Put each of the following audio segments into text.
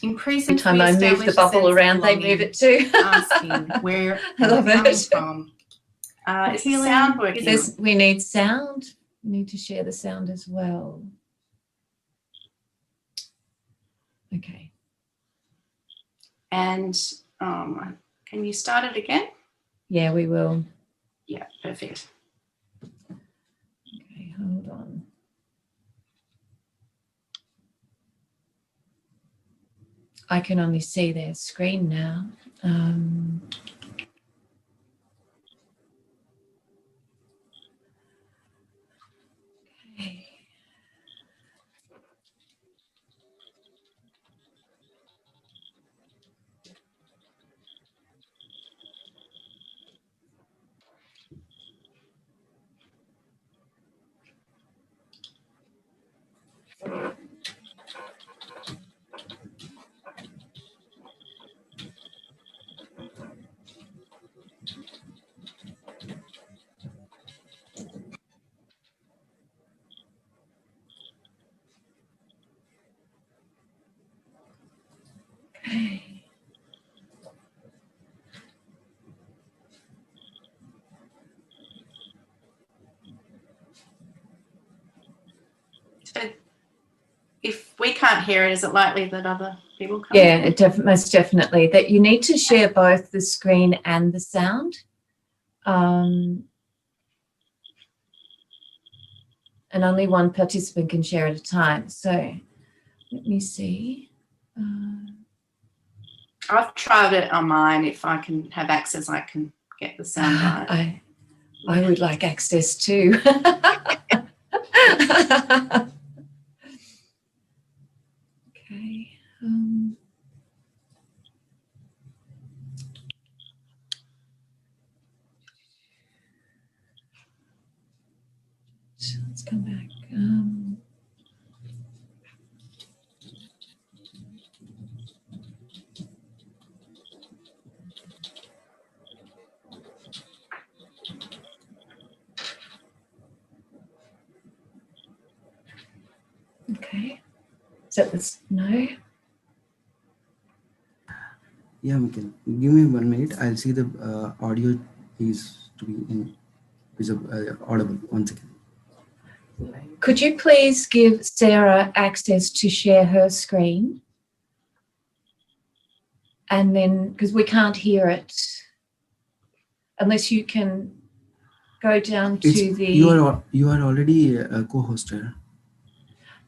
In Every presence, time we I move the establish a bubble sense of around, they move belonging, it too. asking where I love it comes it. from. Is the Healing, sound working? We need sound. We need to share the sound as well. Okay. And can you start it again? Yeah, we will. Yeah, perfect. Okay, hold on. I can only see their screen now. Okay. Okay. So if we can't hear it, is it likely that other people can't? Yeah, most definitely. That you need to share both the screen and the sound. And only one participant can share at a time. So let me see. I've tried it on mine. If I can have access, I can get the sound right. I would like access too. Okay. So let's come back. Okay. Is that this? No. Yeah, we can. Give me 1 minute. I'll see the audio is to be audible. 1 second. Could you please give Sarah access to share her screen? And then, because we can't hear it, unless you can go down to You are already a co-hoster.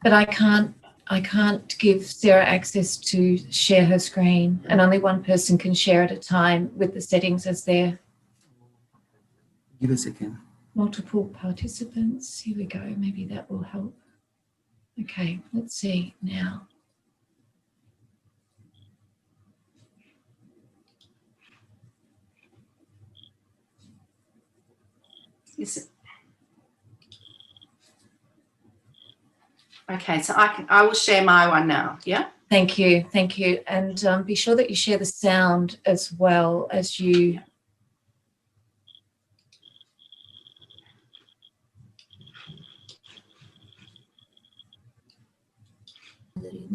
But I can't give Sarah access to share her screen, and only one person can share at a time with the settings as there. Give a second. Multiple participants. Here we go. Maybe that will help. Okay, let's see now. Okay, so I will share my one now. Yeah. Thank you, and be sure that you share the sound as well as you.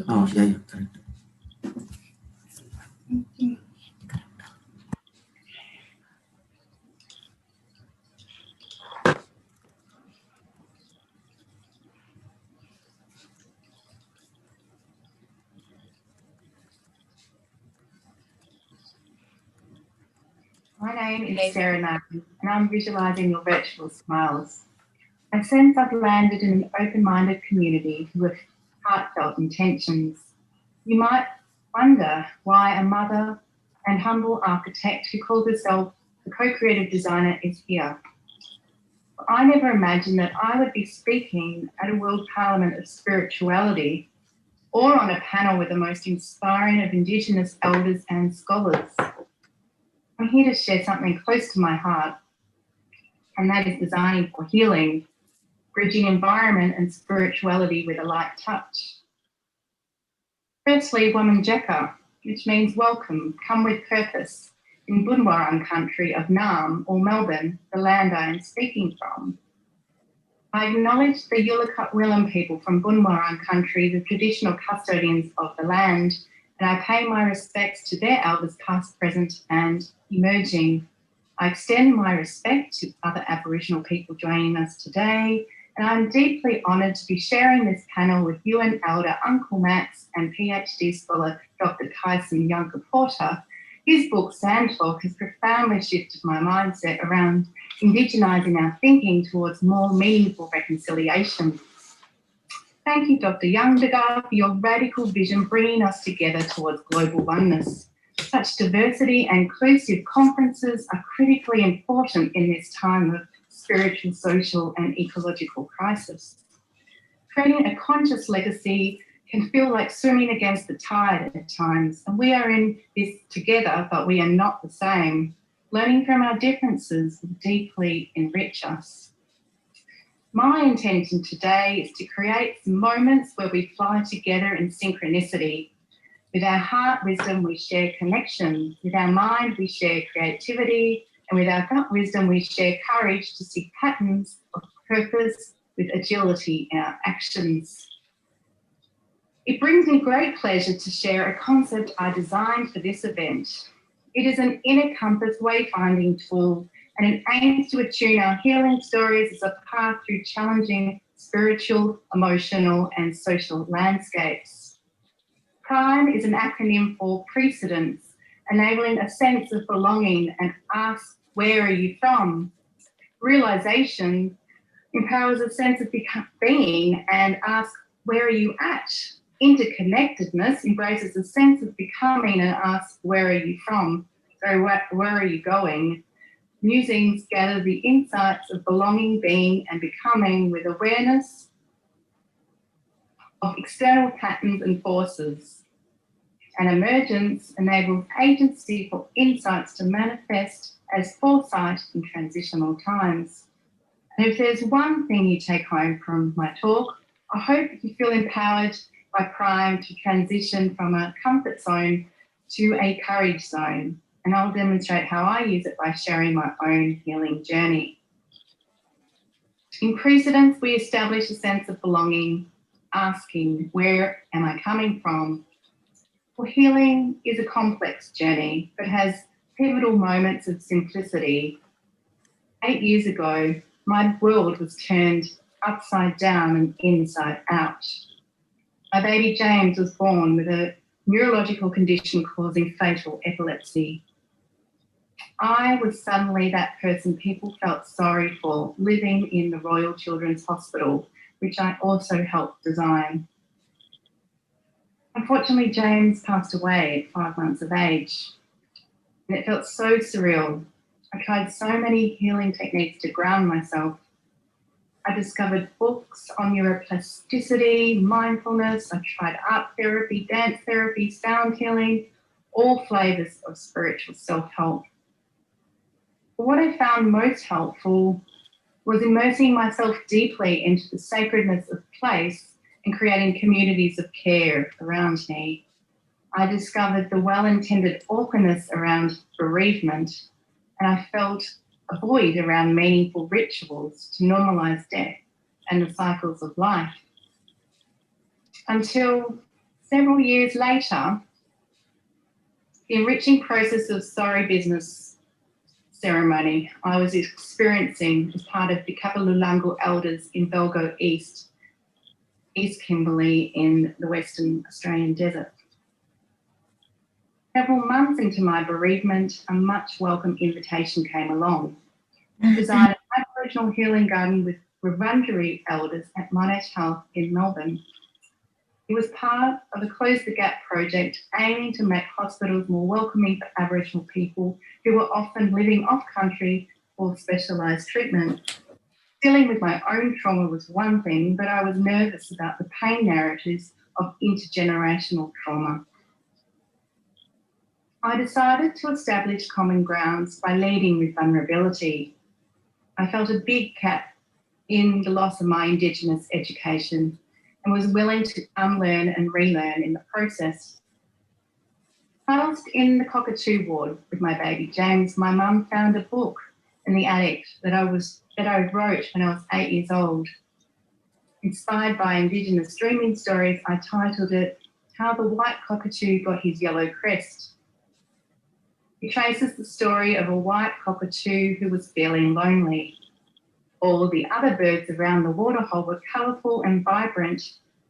Oh, yeah, correct. My name is Sarah Naarden, and I'm visualising your virtual smiles. I sense I've landed in an open-minded community with heartfelt intentions. You might wonder why a mother and humble architect who calls herself the co-creative designer is here. I never imagined that I would be speaking at a World Parliament of Spirituality or on a panel with the most inspiring of Indigenous elders and scholars. I'm here to share something close to my heart, and that is designing for healing, bridging environment and spirituality with a light touch. Firstly, Wamanjeka, which means welcome, come with purpose, in Bunwarang country of Naarm or Melbourne, the land I am speaking from. I acknowledge the Yulukut Willam people from Bunwarang country, the traditional custodians of the land, and and I pay my respects to their elders past, present and emerging. I extend my respect to other Aboriginal people joining us today, and I'm deeply honoured to be sharing this panel with UN Elder Uncle Max and PhD scholar Dr. Tyson Yuncker-Porter. His book, Sandtalk, has profoundly shifted my mindset around indigenising our thinking towards more meaningful reconciliation. Thank you, Dr. Yugandhar, for your radical vision bringing us together towards global oneness. Such diversity and inclusive conferences are critically important in this time of spiritual, social and ecological crisis. Creating a conscious legacy can feel like swimming against the tide at times, and we are in this together, but we are not the same. Learning from our differences will deeply enrich us. My intention today is to create some moments where we fly together in synchronicity. With our heart wisdom, we share connection. With our mind, we share creativity. And with our gut wisdom, we share courage to see patterns of purpose with agility in our actions. It brings me great pleasure to share a concept I designed for this event. It is an inner compass wayfinding tool, and it aims to attune our healing stories as a path through challenging spiritual, emotional, and social landscapes. PRIME is an acronym for precedence, enabling a sense of belonging and ask, where are you from? Realization empowers a sense of being and ask, where are you at? Interconnectedness embraces a sense of becoming and asks, where are you from? So where are you going? Musings gather the insights of belonging, being and becoming with awareness of external patterns and forces. And emergence enables agency for insights to manifest as foresight in transitional times. And if there's one thing you take home from my talk, I hope you feel empowered by PRIME to transition from a comfort zone to a courage zone. And I'll demonstrate how I use it by sharing my own healing journey. In precedence, we establish a sense of belonging, asking, where am I coming from? Well, healing is a complex journey, but has pivotal moments of simplicity. 8 years ago, my world was turned upside down and inside out. My baby James was born with a neurological condition causing fatal epilepsy. I was suddenly that person people felt sorry for, living in the Royal Children's Hospital, which I also helped design. Unfortunately, James passed away at 5 months of age, and it felt so surreal. I tried so many healing techniques to ground myself. I discovered books on neuroplasticity, mindfulness. I tried art therapy, dance therapy, sound healing, all flavours of spiritual self-help. But what I found most helpful was immersing myself deeply into the sacredness of place and creating communities of care around me. I discovered the well-intended awkwardness around bereavement, and I felt a void around meaningful rituals to normalise death and the cycles of life. Until several years later, the enriching process of sorry business ceremony I was experiencing as part of the Kapalulungu elders in Belgo East Kimberley in the Western Australian desert. Several months into my bereavement, a much welcome invitation came along to design an Aboriginal healing garden with Wurundjeri elders at Monash Health in Melbourne. It was part of a Close the Gap project aiming to make hospitals more welcoming for Aboriginal people who were often living off-country for specialised treatment. Dealing with my own trauma was one thing, but I was nervous about the pain narratives of intergenerational trauma. I decided to establish common grounds by leading with vulnerability. I felt a big gap in the loss of my Indigenous education and was willing to unlearn and relearn in the process. Whilst in the Cockatoo ward with my baby James, my mum found a book in the attic that I wrote when I was 8 years old. Inspired by Indigenous dreaming stories, I titled it how the white cockatoo got his yellow crest. It traces the story of a white cockatoo who was feeling lonely. All the other birds around the waterhole were colourful and vibrant,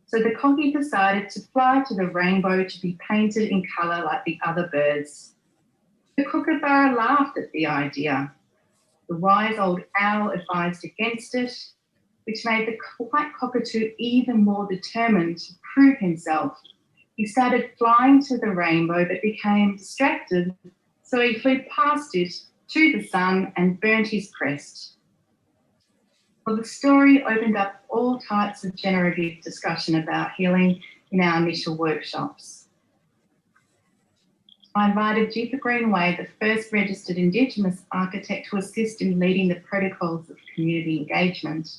so the cocky decided to fly to the rainbow to be painted in colour like the other birds. The kookaburra laughed at the idea. The wise old owl advised against it, which made the white cockatoo even more determined to prove himself. He started flying to the rainbow but became distracted, so he flew past it to the sun and burnt his crest. Well, the story opened up all types of generative discussion about healing in our initial workshops. I invited Jeepa Greenway, the first registered Indigenous architect, to assist in leading the protocols of community engagement.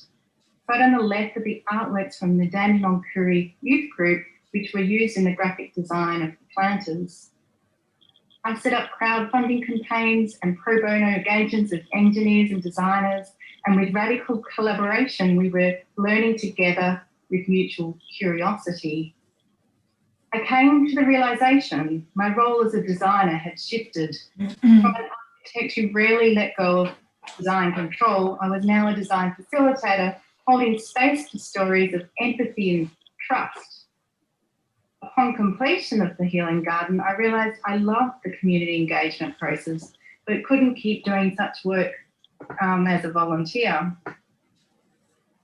Right on the left are the artworks from the Dandenong Kuri youth group, which were used in the graphic design of the planters. I set up crowdfunding campaigns and pro bono engagements of engineers and designers, and with radical collaboration, we were learning together with mutual curiosity. I came to the realisation my role as a designer had shifted. From an architect who rarely let go of design control, I was now a design facilitator, holding space for stories of empathy and trust. Upon completion of the Healing Garden, I realised I loved the community engagement process, but couldn't keep doing such work as a volunteer.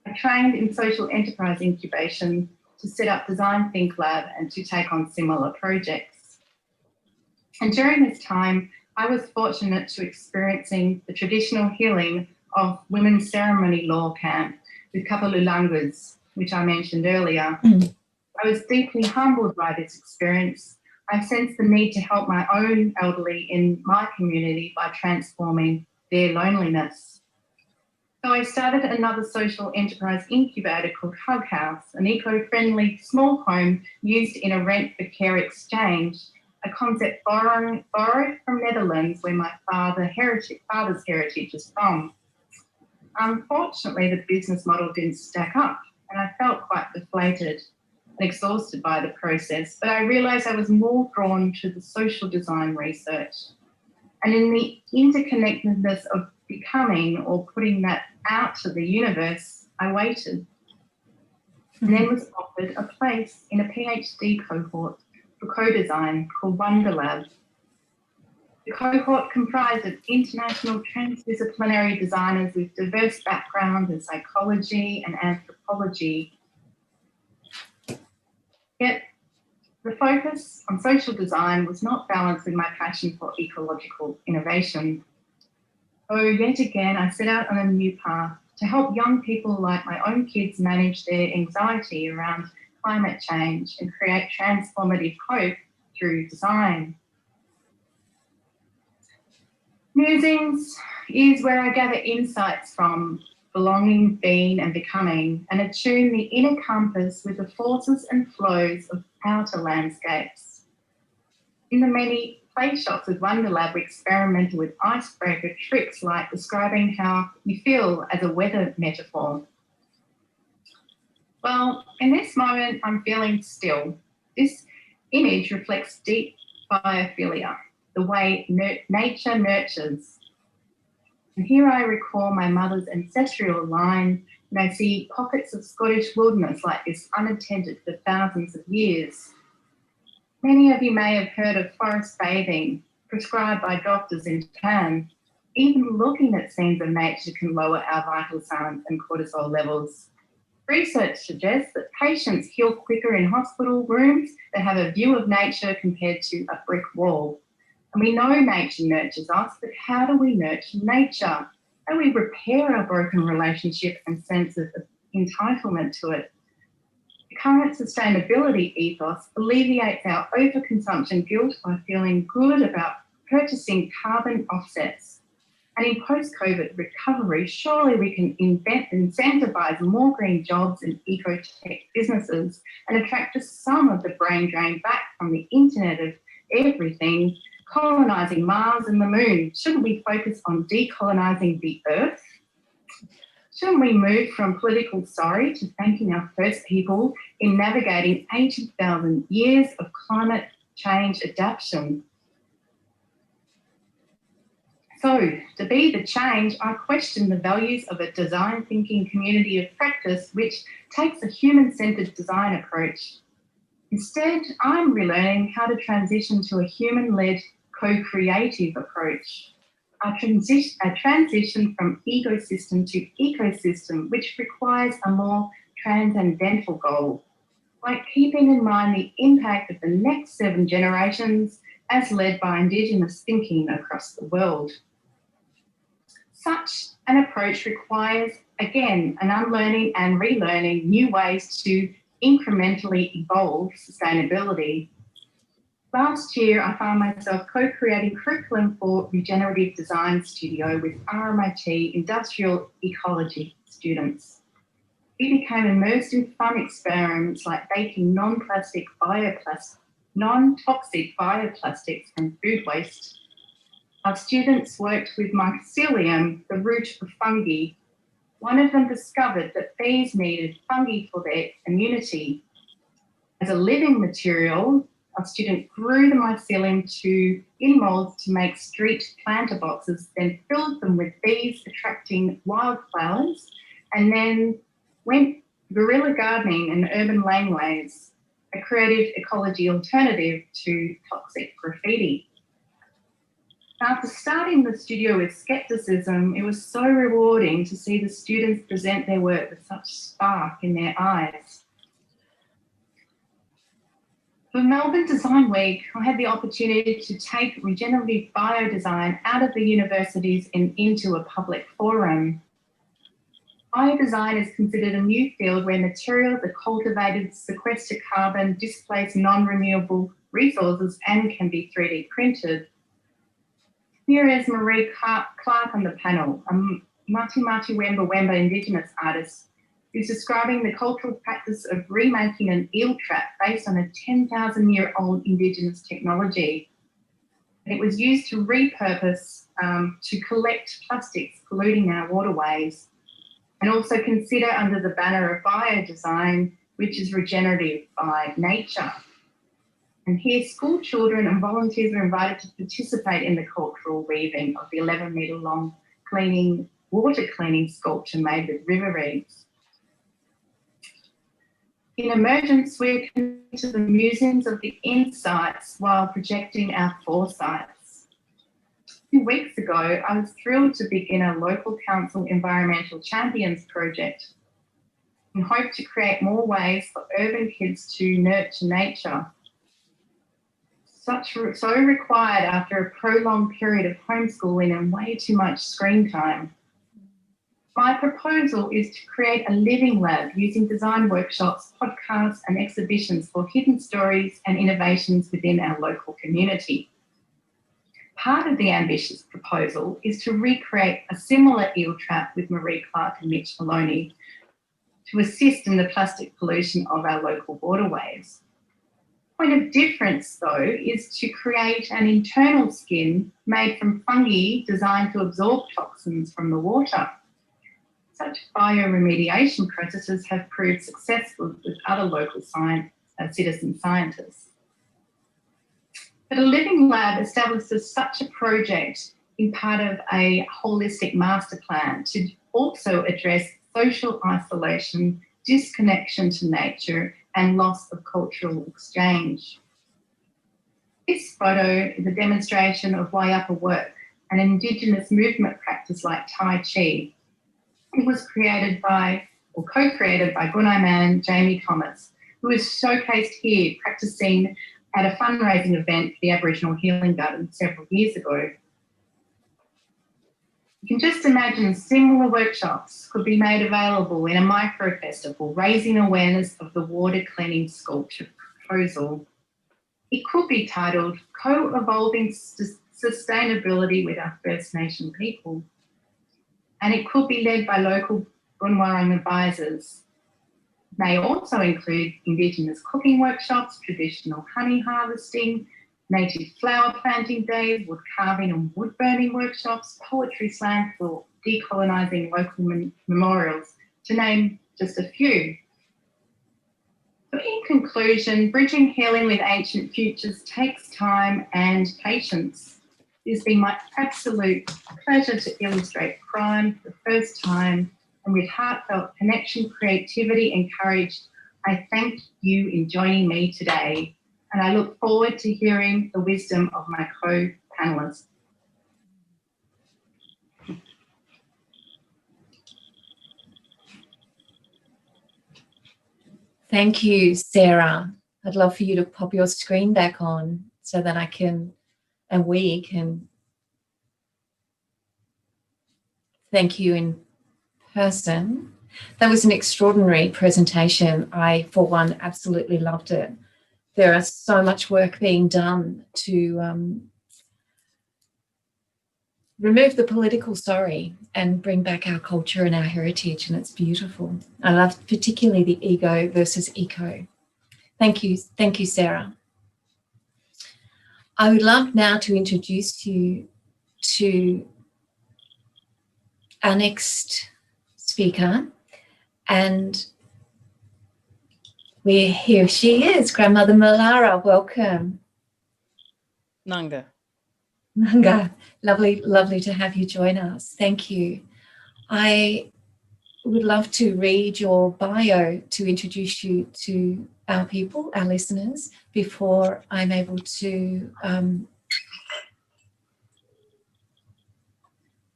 I trained in social enterprise incubation to set up Design Think Lab and to take on similar projects. And during this time, I was fortunate to experiencing the traditional healing of women's ceremony law camp with Kapalulangas, which I mentioned earlier. I was deeply humbled by this experience. I sensed the need to help my own elderly in my community by transforming their loneliness. So I started another social enterprise incubator called Hug House, an eco-friendly small home used in a rent-for-care exchange, a concept borrowed from Netherlands, where my father's heritage is from. Unfortunately, the business model didn't stack up, and I felt quite deflated and exhausted by the process, but I realised I was more drawn to the social design research. And in the interconnectedness of becoming or putting that out to the universe, I waited. And then was offered a place in a PhD cohort for co-design called Wonderlab. The cohort comprised of international transdisciplinary designers with diverse backgrounds in psychology and anthropology. Yet the focus on social design was not balanced with my passion for ecological innovation. So yet again, I set out on a new path to help young people like my own kids manage their anxiety around climate change and create transformative hope through design. Musings is where I gather insights from belonging, being and becoming, and attune the inner compass with the forces and flows of outer landscapes. In the many play shops with Wonderlab, we experimented with icebreaker tricks like describing how you feel as a weather metaphor. Well, in this moment, I'm feeling still. This image reflects deep biophilia, the way nature nurtures. And here I recall my mother's ancestral line, and I see pockets of Scottish wilderness like this unattended for thousands of years. Many of you may have heard of forest bathing prescribed by doctors in Japan. Even looking at scenes of nature can lower our vital signs and cortisol levels. Research suggests that patients heal quicker in hospital rooms that have a view of nature compared to a brick wall. And we know nature nurtures us, but how do we nurture nature? How do we repair our broken relationship and sense of entitlement to it? The current sustainability ethos alleviates our overconsumption guilt by feeling good about purchasing carbon offsets. And in post-COVID recovery, surely we can incentivise more green jobs and eco-tech businesses and attract just some of the brain drain back from the internet of everything, colonising Mars and the moon. Shouldn't we focus on decolonising the Earth? Shouldn't we move from political sorry to thanking our first people in navigating 80,000 years of climate change adaptation? So, to be the change, I question the values of a design thinking community of practice which takes a human-centred design approach. Instead, I'm relearning how to transition to a human-led co-creative approach. A transition from ecosystem to ecosystem, which requires a more transcendental goal, like keeping in mind the impact of the next 7 generations as led by Indigenous thinking across the world. Such an approach requires, again, an unlearning and relearning new ways to incrementally evolve sustainability. Last year, I found myself co-creating curriculum for Regenerative Design Studio with RMIT Industrial Ecology students. We became immersed in fun experiments like baking non-toxic bioplastics from food waste. Our students worked with mycelium, the root of fungi. One of them discovered that bees needed fungi for their immunity. As a living material, our student grew the mycelium in moulds to make street planter boxes, then filled them with bees attracting wildflowers, and then went guerrilla gardening in urban laneways, a creative ecology alternative to toxic graffiti. After starting the studio with scepticism, it was so rewarding to see the students present their work with such spark in their eyes. For Melbourne Design Week, I had the opportunity to take regenerative biodesign out of the universities and into a public forum. Biodesign is considered a new field where materials are cultivated, sequester carbon, displace non-renewable resources and can be 3D printed. Here is Marie Clark on the panel, a Mati Wemba Indigenous artist who's describing the cultural practice of remaking an eel trap based on a 10,000-year-old Indigenous technology. It was used to repurpose to collect plastics polluting our waterways, and also consider under the banner of biodesign, which is regenerative by nature. And here school children and volunteers were invited to participate in the cultural weaving of the 11-metre long water cleaning sculpture made with river reeds. In Emergence, we're connected to the museums of the insights while projecting our foresights. A few weeks ago, I was thrilled to begin a local council environmental champions project and hope to create more ways for urban kids to nurture nature. So required after a prolonged period of homeschooling and way too much screen time. My proposal is to create a living lab using design workshops, podcasts and exhibitions for hidden stories and innovations within our local community. Part of the ambitious proposal is to recreate a similar eel trap with Marie Clark and Mitch Maloney to assist in the plastic pollution of our local waterways. Point of difference, though, is to create an internal skin made from fungi designed to absorb toxins from the water. Such bioremediation processes have proved successful with other local citizen scientists. But a living lab establishes such a project in part of a holistic master plan to also address social isolation, disconnection to nature, and loss of cultural exchange. This photo is a demonstration of Wayapa work, an Indigenous movement practice like Tai Chi. It was created by, or co-created by Gunai man Jamie Thomas, who was showcased here practicing at a fundraising event for the Aboriginal Healing Garden several years ago. You can just imagine similar workshops could be made available in a micro festival, raising awareness of the water cleaning sculpture proposal. It could be titled Co-Evolving Sustainability with Our First Nation People. And it could be led by local Bunwarang advisors. May also include Indigenous cooking workshops, traditional honey harvesting, native flower planting days, wood carving and wood burning workshops, poetry slam for decolonising local memorials, to name just a few. So in conclusion, bridging healing with ancient futures takes time and patience. It has been my absolute pleasure to illustrate crime for the first time, and with heartfelt connection, creativity and courage, I thank you in joining me today, and I look forward to hearing the wisdom of my co-panellists. Thank you, Sarah. I'd love for you to pop your screen back on so that I can, and we can thank you in person. That was an extraordinary presentation. I, for one, absolutely loved it. There is so much work being done to remove the political sorry and bring back our culture and our heritage, and it's beautiful. I love particularly the ego versus eco. Thank you, Sarah. I would love now to introduce you to our next speaker, and here she is, Grandmother Mulara. Welcome. Nanga. Nanga, lovely to have you join us. Thank you. I would love to read your bio to introduce you to our people, our listeners, before I'm able to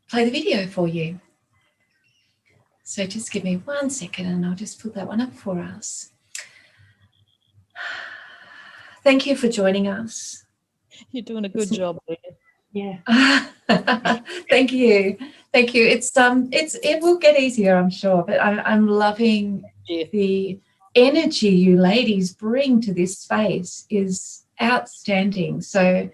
play the video for you. So just give me 1 second and I'll just put that one up for us. Thank you for joining us. You're doing a good job, Leah. Yeah. Thank you. It will get easier, I'm sure, but I'm loving the energy you ladies bring to this space is outstanding. So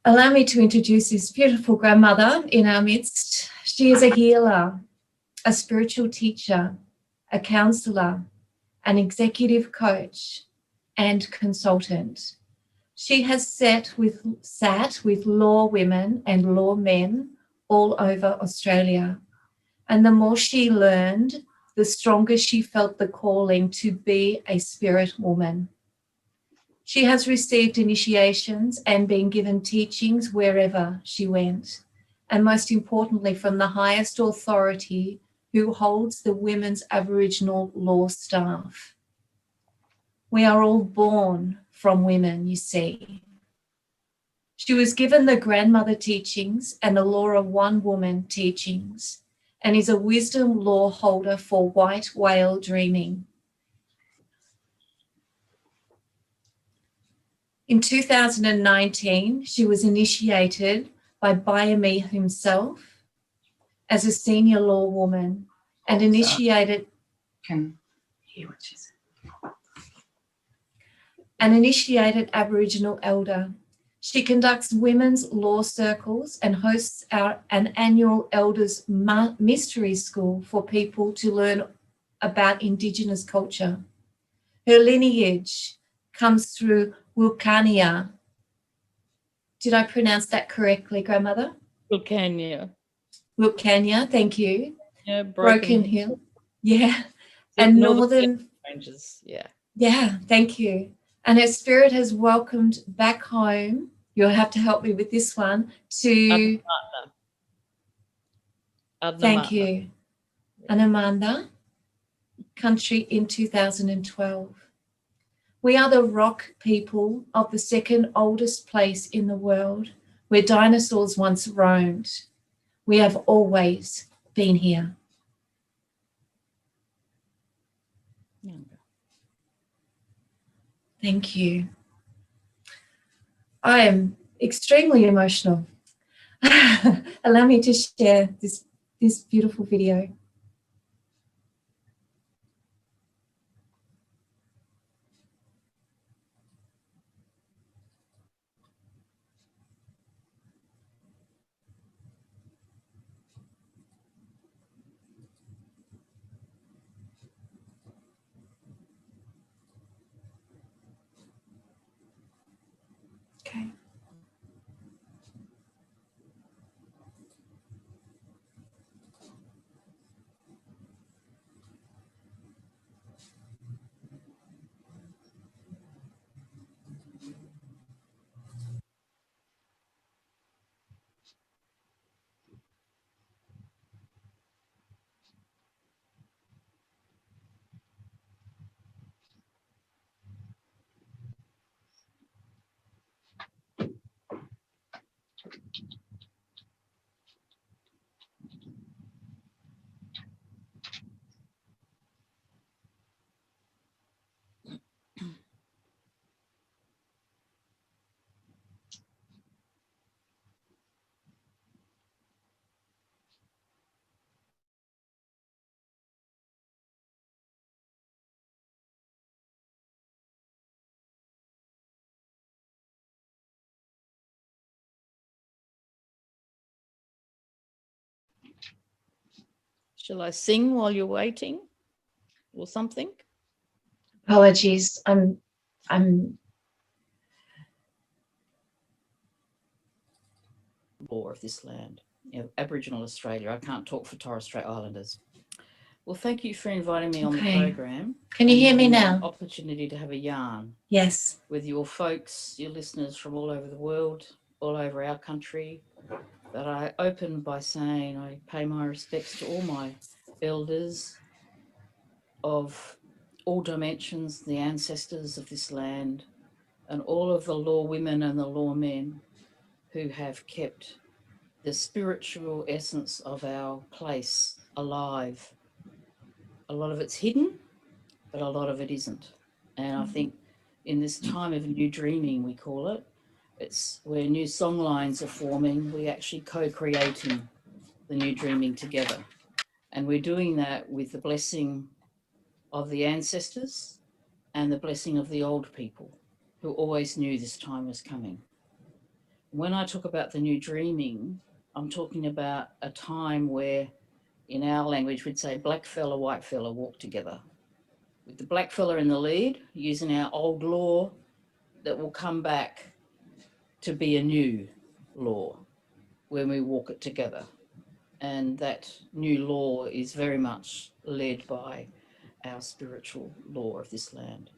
allow me to introduce this beautiful grandmother in our midst. She is a healer, a spiritual teacher, a counselor, an executive coach, and consultant. She has sat with law women and law men all over Australia. And the more she learned, the stronger she felt the calling to be a spirit woman. She has received initiations and been given teachings wherever she went. And most importantly, from the highest authority who holds the women's Aboriginal law staff. We are all born from women, you see. She was given the grandmother teachings and the law of one woman teachings, and is a wisdom law holder for white whale dreaming. In 2019, she was initiated by Bayami himself as a senior law woman and initiated Can hear what she said. an initiated Aboriginal elder. She conducts women's law circles and hosts an annual Elders Mystery School for people to learn about Indigenous culture. Her lineage comes through Wilcannia. Did I pronounce that correctly, Grandmother? Wilcannia. Wilcannia, thank you. Yeah, Broken Hill. Yeah. And Northern Ranges. Yeah. Yeah, thank you. And her spirit has welcomed back home. You'll have to help me with this one. Thank you. Anamanda country in 2012. We are the rock people of the second oldest place in the world where dinosaurs once roamed. We have always been here. Thank you. I am extremely emotional. Allow me to share this beautiful video. Okay. Shall I sing while you're waiting or something? Apologies. I'm Law of this land, Aboriginal Australia. I can't talk for Torres Strait Islanders. Well, thank you for inviting me on the Okay. program. Can you and hear me giving an now? opportunity to have a yarn Yes. with your folks, your listeners from all over the world, all over our country. But I open by saying I pay my respects to all my elders of all dimensions, the ancestors of this land, and all of the law women and the law men who have kept the spiritual essence of our place alive. A lot of it's hidden, but a lot of it isn't. And I think in this time of new dreaming, we call it, it's where new song lines are forming, we actually co-creating the new dreaming together. And we're doing that with the blessing of the ancestors and the blessing of the old people who always knew this time was coming. When I talk about the new dreaming, I'm talking about a time where, in our language, we'd say black fella, white fella walk together. With the black fella in the lead, using our old law that will come back to be a new law when we walk it together. And that new law is very much led by our spiritual law of this land.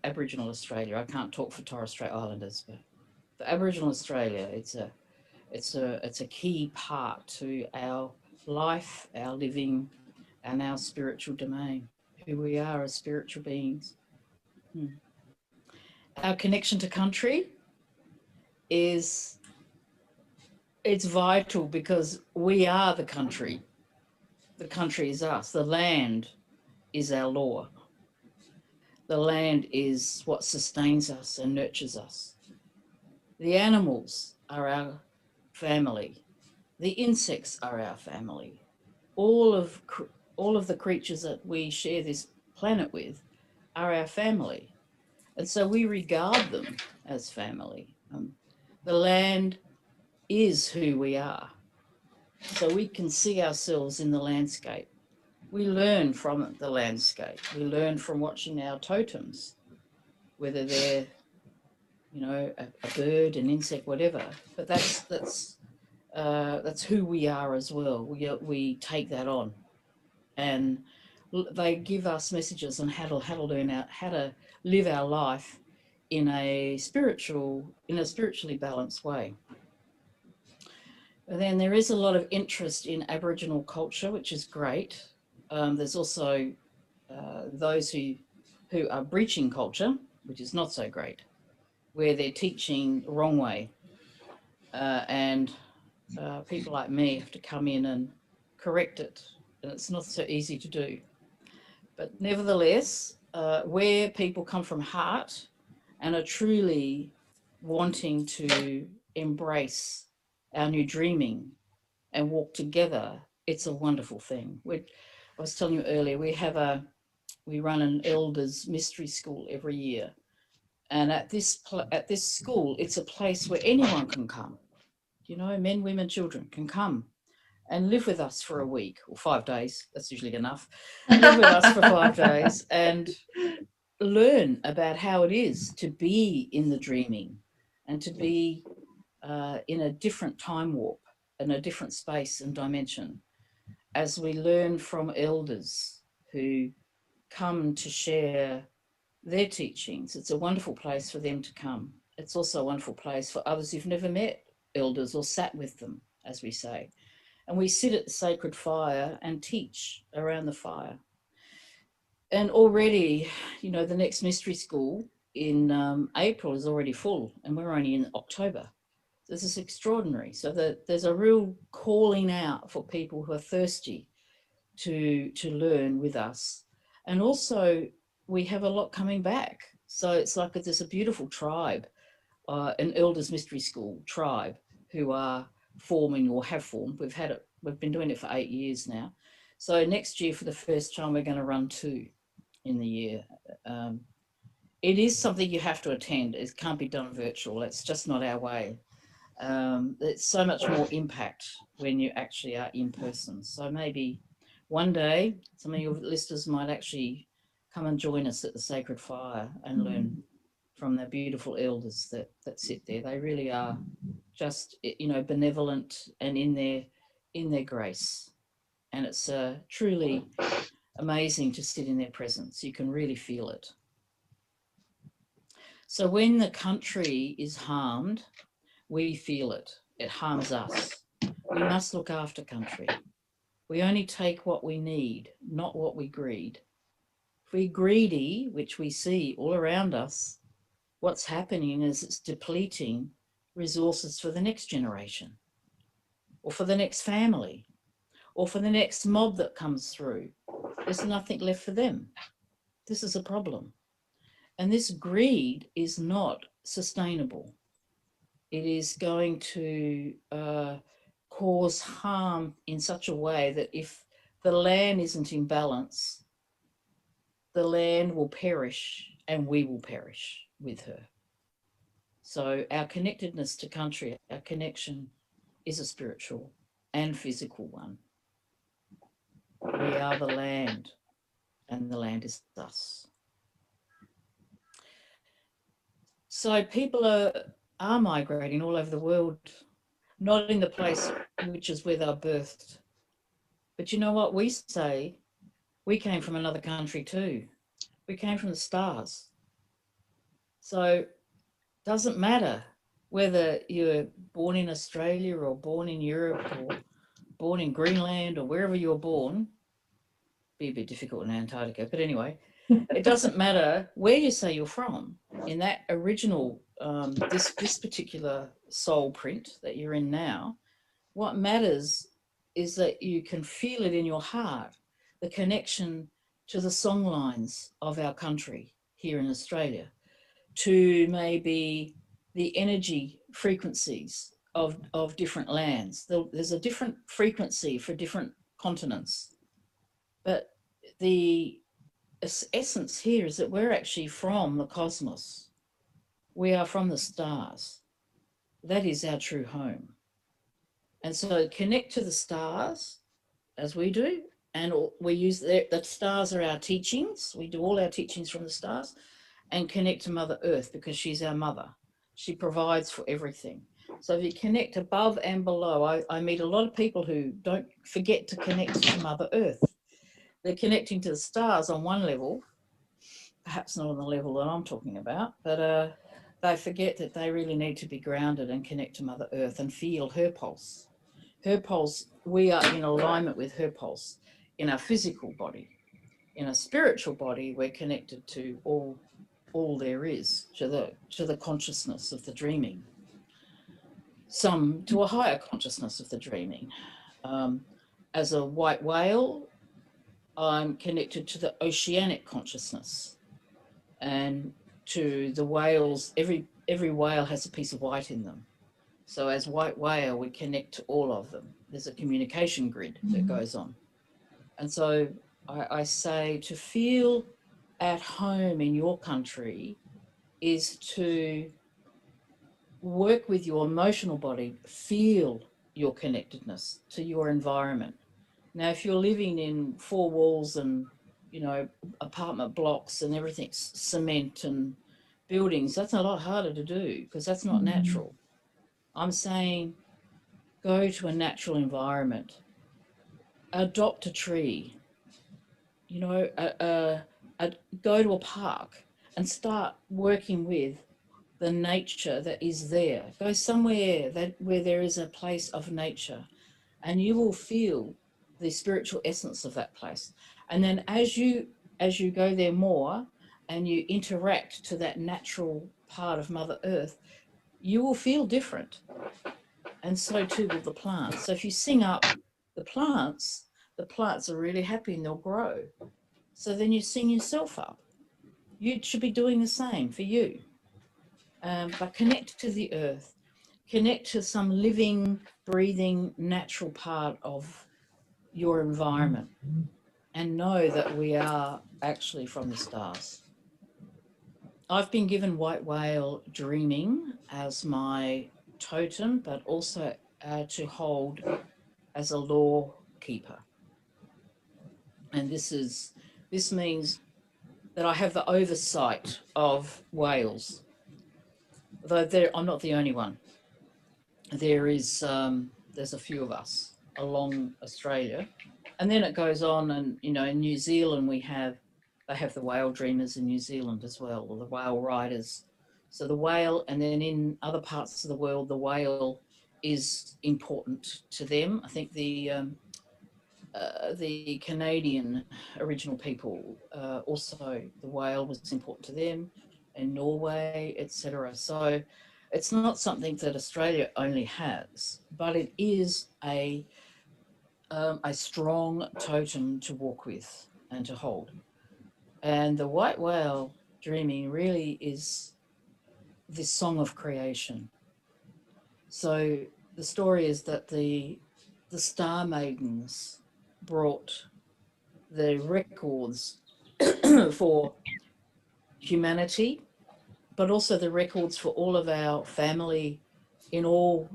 Aboriginal Australia, I can't talk for Torres Strait Islanders, but for Aboriginal Australia, it's a key part to our life, our living, and our spiritual domain, who we are as spiritual beings. Our connection to country it's vital because we are the country. The country is us. The land is our law. The land is what sustains us and nurtures us. The animals are our family. The insects are our family. All of the creatures that we share this planet with are our family. And so we regard them as family. The land is who we are. So we can see ourselves in the landscape. We learn from the landscape. We learn from watching our totems, whether they're, a bird, an insect, whatever. But that's who we are as well. We take that on, and they give us messages on how to learn how to live our life in a spiritually balanced way. And then there is a lot of interest in Aboriginal culture, which is great. There's also those who are breaching culture, which is not so great, where they're teaching the wrong way. And people like me have to come in and correct it. And it's not so easy to do. But nevertheless, where people come from heart and are truly wanting to embrace our new dreaming and walk together, it's a wonderful thing. I was telling you earlier, we run an elders mystery school every year. And at this school, it's a place where anyone can come. Men, women, children can come and live with us for a week or 5 days. That's usually enough. Live with us for 5 days and learn about how it is to be in the dreaming and to be in a different time warp, in a different space and dimension, as we learn from elders who come to share their teachings. It's a wonderful place for them to come. It's also a wonderful place for others who've never met elders or sat with them, as we say. And we sit at the sacred fire and teach around the fire. And already, you know, the next mystery school in April is already full, and we're only in October. This is extraordinary. So there's a real calling out for people who are thirsty to learn with us. And also we have a lot coming back. So it's like there's a beautiful tribe, an Elders Mystery School tribe, who are forming or have formed. We've been doing it for 8 years now. So next year, for the first time, we're going to run 2 in the year. It is something you have to attend. It can't be done virtual. It's just not our way. It's so much more impact when you actually are in person. So maybe one day some of your listeners might actually come and join us at the Sacred Fire and learn from the beautiful elders that sit there. They really are just, you know, benevolent and in their grace. And it's truly amazing to sit in their presence. You can really feel it. So when the country is harmed, we feel it. It harms us. We must look after country. We only take what we need, not what we greed. If we're greedy, which we see all around us, what's happening is it's depleting resources for the next generation, or for the next family, or for the next mob that comes through. There's nothing left for them. This is a problem. And this greed is not sustainable. It is going to cause harm in such a way that if the land isn't in balance, the land will perish and we will perish with her. So our connectedness to country, our connection, is a spiritual and physical one. We are the land and the land is us. So people are migrating all over the world, not in the place which is where they're birthed. But you know what we say? We came from another country too. We came from the stars. So it doesn't matter whether you're born in Australia or born in Europe or born in Greenland or wherever you're born. Be a bit difficult in Antarctica, but anyway, it doesn't matter where you say you're from. In that original, this particular soul print that you're in now, what matters is that you can feel it in your heart, the connection to the song lines of our country here in Australia, to maybe the energy frequencies of different lands. There's a different frequency for different continents. But the essence here is that we're actually from the cosmos. We are from the stars. That is our true home. And so connect to the stars as we do. And we use the stars are our teachings. We do all our teachings from the stars, and connect to Mother Earth because she's our mother. She provides for everything. So if you connect above and below, I meet a lot of people who don't forget to connect to Mother Earth. They're connecting to the stars on one level, perhaps not on the level that I'm talking about, but they forget that they really need to be grounded and connect to Mother Earth and feel her pulse. Her pulse, we are in alignment with her pulse in our physical body. In a spiritual body, we're connected to all there is, to the consciousness of the dreaming. Some to a higher consciousness of the dreaming. As a white whale, I'm connected to the oceanic consciousness, and to the whales. Every whale has a piece of white in them. So as white whale, we connect to all of them. There's a communication grid that goes on. And so I say to feel at home in your country is to work with your emotional body, feel your connectedness to your environment. Now, if you're living in 4 walls and, you know, apartment blocks and everything's cement and buildings, that's a lot harder to do because that's not natural. I'm saying go to a natural environment, adopt a tree, you know, go to a park and start working with the nature that is there. Go somewhere where there is a place of nature, and you will feel the spiritual essence of that place. And then as you go there more and you interact to that natural part of Mother Earth, you will feel different. And so too will the plants. So if you sing up the plants are really happy and they'll grow. So then you sing yourself up. You should be doing the same for you. But connect to the earth, connect to some living, breathing, natural part of your environment, and know that we are actually from the stars. I've been given white whale dreaming as my totem, but also to hold as a law keeper. And this means that I have the oversight of whales, though I'm not the only one. There's a few of us along Australia, and then it goes on, and you know, in New Zealand they have the whale dreamers in New Zealand as well, or the whale riders. So the whale, and then in other parts of the world, the whale is important to them. I think the Canadian original people, also the whale was important to them, in Norway, etc. So it's not something that Australia only has, but it is a strong totem to walk with and to hold. And the white whale dreaming really is this song of creation. So the story is that the star maidens brought the records for humanity, but also the records for all of our family in all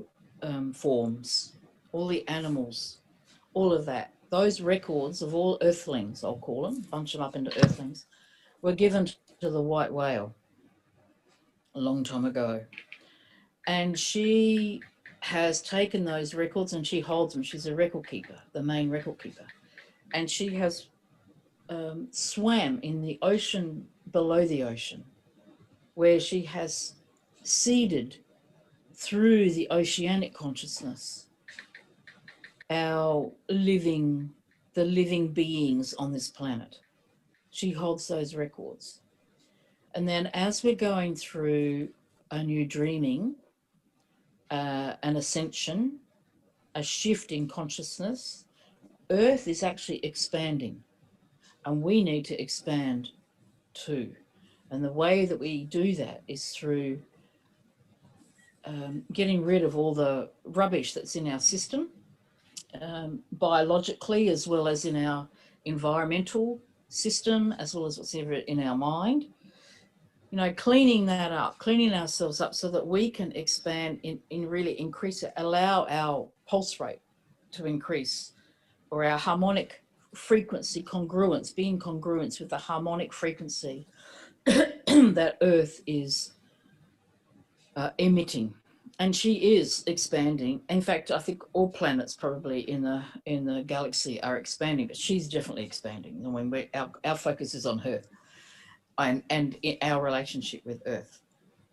forms, all the animals, all of that. Those records of all earthlings, I'll call them, bunch them up into earthlings, were given to the white whale a long time ago. And she has taken those records and she holds them. She's a record keeper, the main record keeper. And she has swam in the ocean below the ocean, where she has seeded through the oceanic consciousness the living beings on this planet. She holds those records. And then as we're going through a new dreaming, an ascension, a shift in consciousness, Earth is actually expanding, and we need to expand too. And the way that we do that is through getting rid of all the rubbish that's in our system, biologically, as well as in our environmental system, as well as what's in our mind. You know, cleaning that up, cleaning ourselves up so that we can expand in really increase it, allow our pulse rate to increase, or our harmonic frequency congruence, being congruence with the harmonic frequency that Earth is emitting. And she is expanding. In fact, I think all planets probably in the galaxy are expanding, but she's definitely expanding. And when our focus is on her and in our relationship with Earth.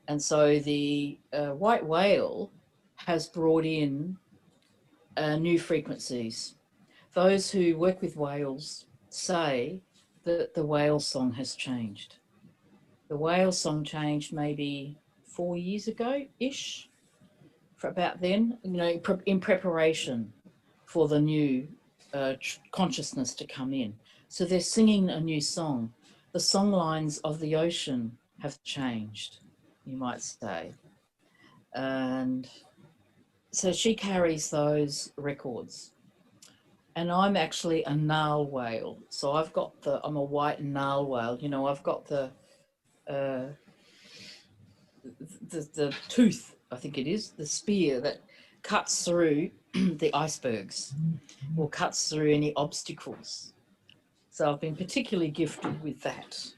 And so the white whale has brought in new frequencies. Those who work with whales say that the whale song has changed. The whale song changed maybe 4 years ago-ish, for about then, you know, in preparation for the new consciousness to come in. So they're singing a new song. The song lines of the ocean have changed, you might say. And so she carries those records. And I'm actually a narl whale. So I'm a white narl whale. You know, I've got the tooth, I think it is, the spear that cuts through the icebergs or cuts through any obstacles. So I've been particularly gifted with that.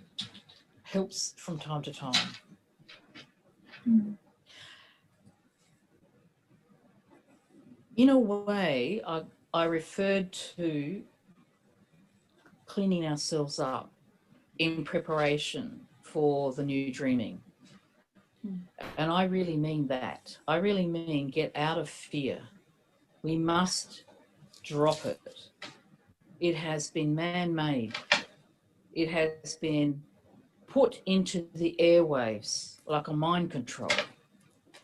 Helps from time to time. In a way, I referred to cleaning ourselves up in preparation for the new dreaming. And I really mean that. I really mean get out of fear. We must drop it. It has been man-made. It has been put into the airwaves like a mind control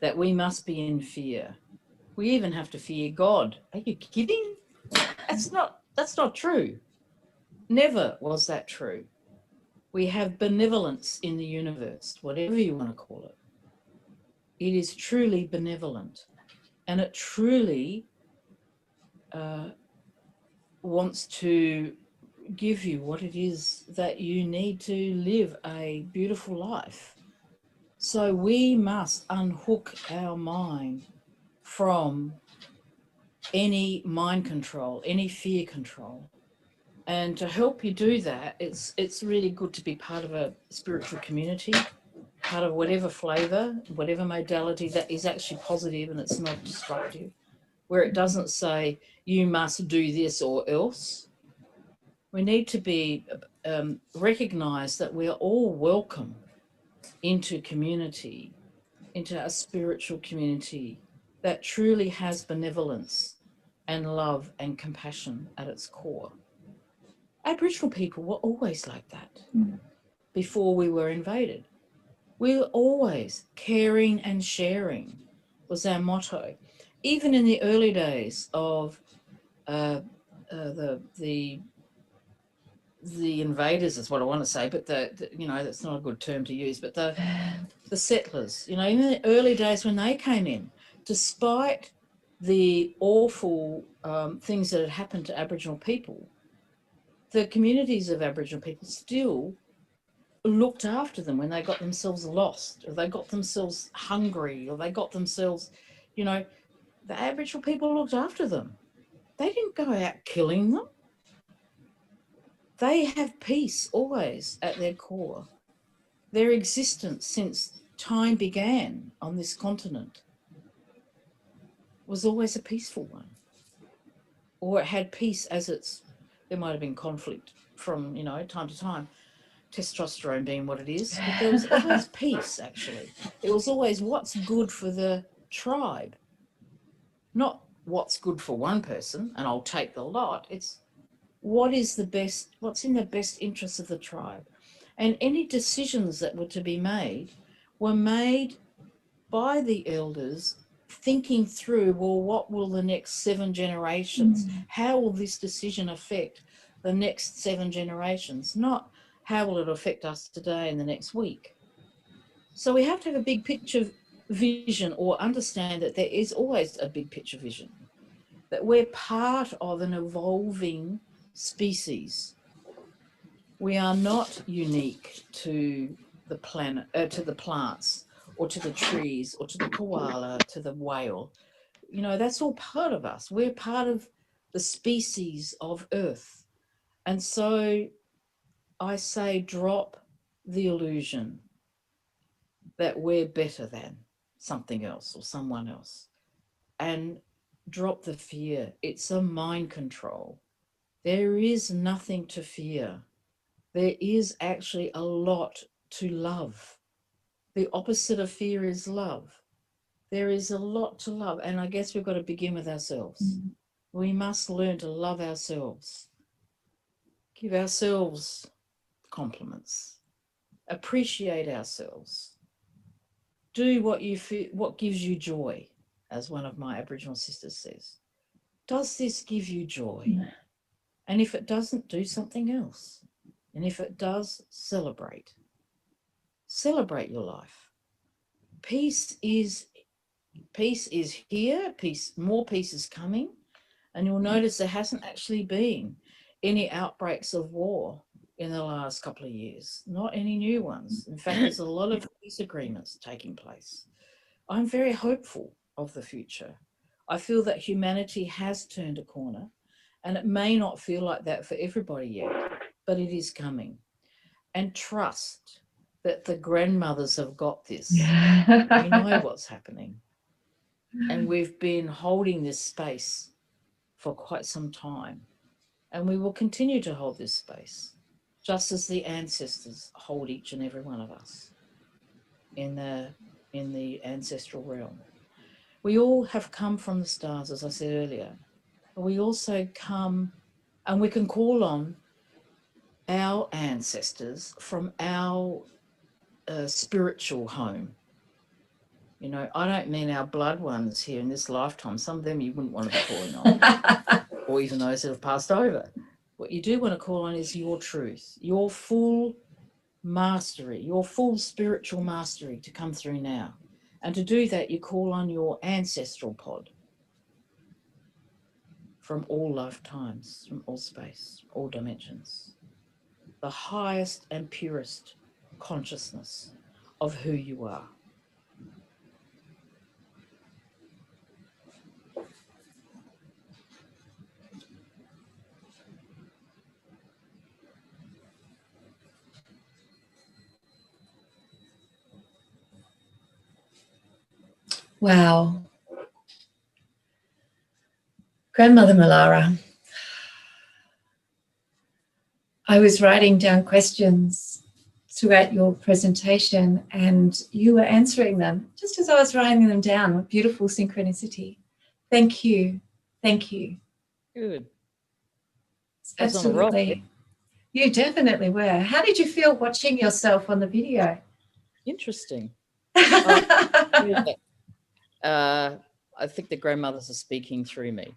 that we must be in fear. We even have to fear God. Are you kidding? That's not true. Never was that true. We have benevolence in the universe, whatever you want to call it. It is truly benevolent, and it truly wants to give you what it is that you need to live a beautiful life. So we must unhook our mind from any mind control, any fear control. And to help you do that, it's really good to be part of a spiritual community, part of whatever flavour, whatever modality that is actually positive and it's not destructive, where it doesn't say you must do this or else. We need to be recognise that we are all welcome into community, into a spiritual community that truly has benevolence and love and compassion at its core. Aboriginal people were always like that before we were invaded. We were always caring and sharing was our motto. Even in the early days of the invaders is what I want to say, but you know, that's not a good term to use, but the settlers, you know, in the early days when they came in, despite the awful things that had happened to Aboriginal people, the communities of Aboriginal people still looked after them when they got themselves lost, or they got themselves hungry, or they got themselves, you know, the Aboriginal people looked after them. They didn't go out killing them. They have peace always at their core. Their existence since time began on this continent was always a peaceful one. Or it had peace as its, there might have been conflict from, you know, time to time, testosterone being what it is, but there was always peace, actually. It was always what's good for the tribe, not what's good for one person, and I'll take the lot. It's what is the best, what's in the best interest of the tribe. And any decisions that were to be made were made by the elders thinking through, well, what will the next 7 generations, how will this decision affect the next 7 generations, not how will it affect us today and the next week. So we have to have a big picture vision, or understand that there is always a big picture vision, that we're part of an evolving species. We are not unique to the planet, to the plants, or to the trees, or to the koala, to the whale. You know, that's all part of us. We're part of the species of Earth. And so I say drop the illusion that we're better than something else or someone else, and drop the fear. It's a mind control. There is nothing to fear. There is actually a lot to love. The opposite of fear is love. There is a lot to love, and I guess we've got to begin with ourselves. We must learn to love ourselves, give ourselves compliments, appreciate ourselves, do what you feel, what gives you joy, as one of my Aboriginal sisters says. Does this give you joy? And if it doesn't, do something else. And if it does, celebrate. Celebrate your life. Peace is here. More peace is coming. And you'll notice there hasn't actually been any outbreaks of war in the last couple of years, not any new ones. In fact, there's a lot of peace agreements taking place. I'm very hopeful of the future. I feel that humanity has turned a corner, and it may not feel like that for everybody yet, but it is coming. And trust that the grandmothers have got this. We know what's happening. And we've been holding this space for quite some time. And we will continue to hold this space, just as the ancestors hold each and every one of us in the ancestral realm. We all have come from the stars, as I said earlier, but we also come, and we can call on our ancestors from our spiritual home. You know, I don't mean our blood ones here in this lifetime. Some of them you wouldn't want to be calling on, or even those that have passed over. What you do want to call on is your truth, your full mastery, your full spiritual mastery to come through now. And to do that, you call on your ancestral pod from all lifetimes, from all space, all dimensions. The highest and purest consciousness of who you are. Wow. Grandmother Mulara, I was writing down questions throughout your presentation and you were answering them just as I was writing them down. A beautiful synchronicity. Thank you. Thank you. Good. Absolutely. You definitely were. How did you feel watching yourself on the video? Interesting. I think the grandmothers are speaking through me.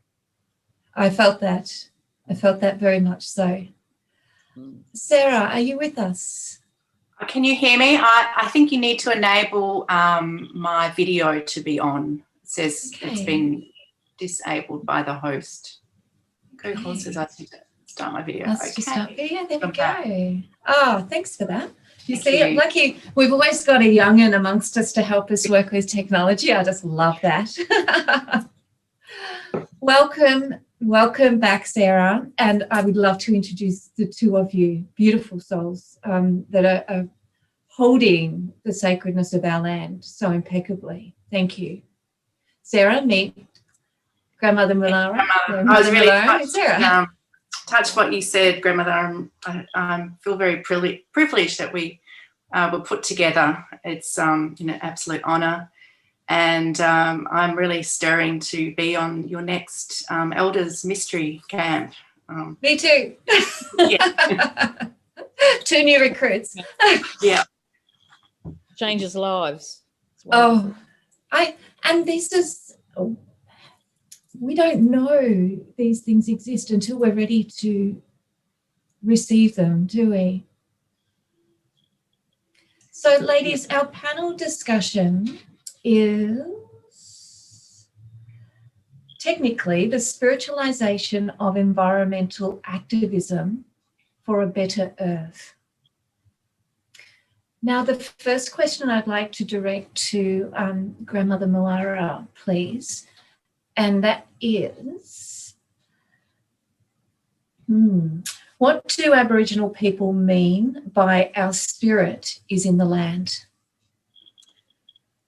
I felt that. I felt that very much so. Sarah, are you with us? Can you hear me? I think you need to enable my video to be on. It says it's been disabled by the host. Google says I need to start my video. Let's just start video. There we go. Back. Oh, thanks for that. You see, lucky we've always got a young'un amongst us to help us work with technology. I just love that. Welcome back, Sarah. And I would love to introduce the two of you, beautiful souls that are holding the sacredness of our land so impeccably. Thank you. Sarah, meet Grandmother Mulara. I was really touched what you said, Grandmother. I feel very privileged that we were put together. It's an absolute honour, and I'm really stirring to be on your next Elders Mystery Camp. Me too. Yeah. 2 new recruits. Yeah. Changes lives. Oh, and this is. We don't know these things exist until we're ready to receive them, do we? So, ladies, our panel discussion is technically the spiritualization of environmental activism for a better earth. Now, the first question I'd like to direct to Grandmother Mulara, please. And that is, what do Aboriginal people mean by our spirit is in the land?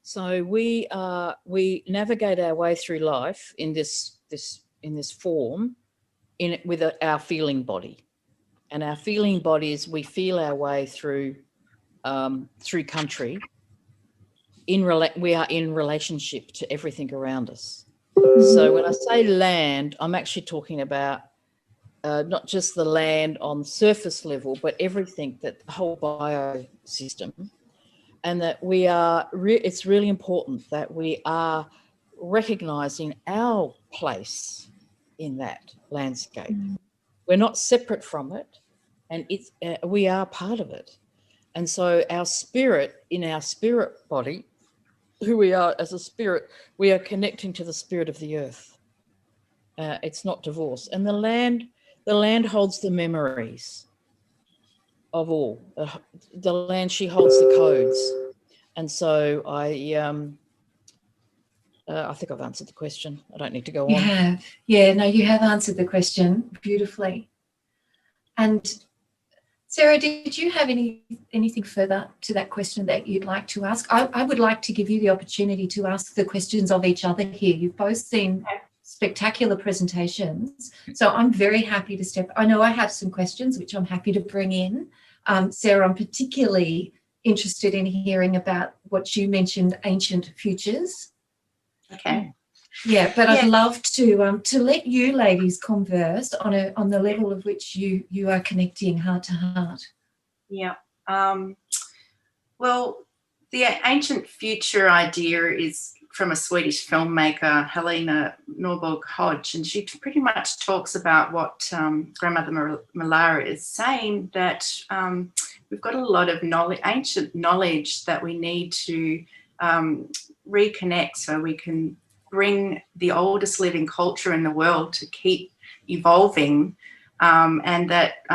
So we navigate our way through life in this form with our feeling body, and our feeling body is we feel our way through country. We are in relationship to everything around us. So when I say land, I'm actually talking about not just the land on surface level, but everything, that the whole biosystem, and that we are. It's really important that we are recognising our place in that landscape. We're not separate from it, and we are part of it. And so our spirit, in our spirit body, who we are as a spirit, we are connecting to the spirit of the earth. It's not divorce. And the land holds the memories of all. The land, she holds the codes. And so I think I've answered the question. I don't need to go on. You have. Yeah, no, you have answered the question beautifully. And Sarah, did you have anything further to that question that you'd like to ask? I would like to give you the opportunity to ask the questions of each other here. You've both seen spectacular presentations, so I'm very happy to step. I know I have some questions which I'm happy to bring in. Sarah, I'm particularly interested in hearing about what you mentioned, ancient futures. Okay. Yeah, but I'd love to let you ladies converse on the level of which you are connecting heart to heart. Yeah. Well, the ancient future idea is from a Swedish filmmaker, Helena Norborg Hodge, and she pretty much talks about what Grandmother Mulara is saying, that we've got a lot of knowledge, ancient knowledge that we need to reconnect so we can bring the oldest living culture in the world to keep evolving, and that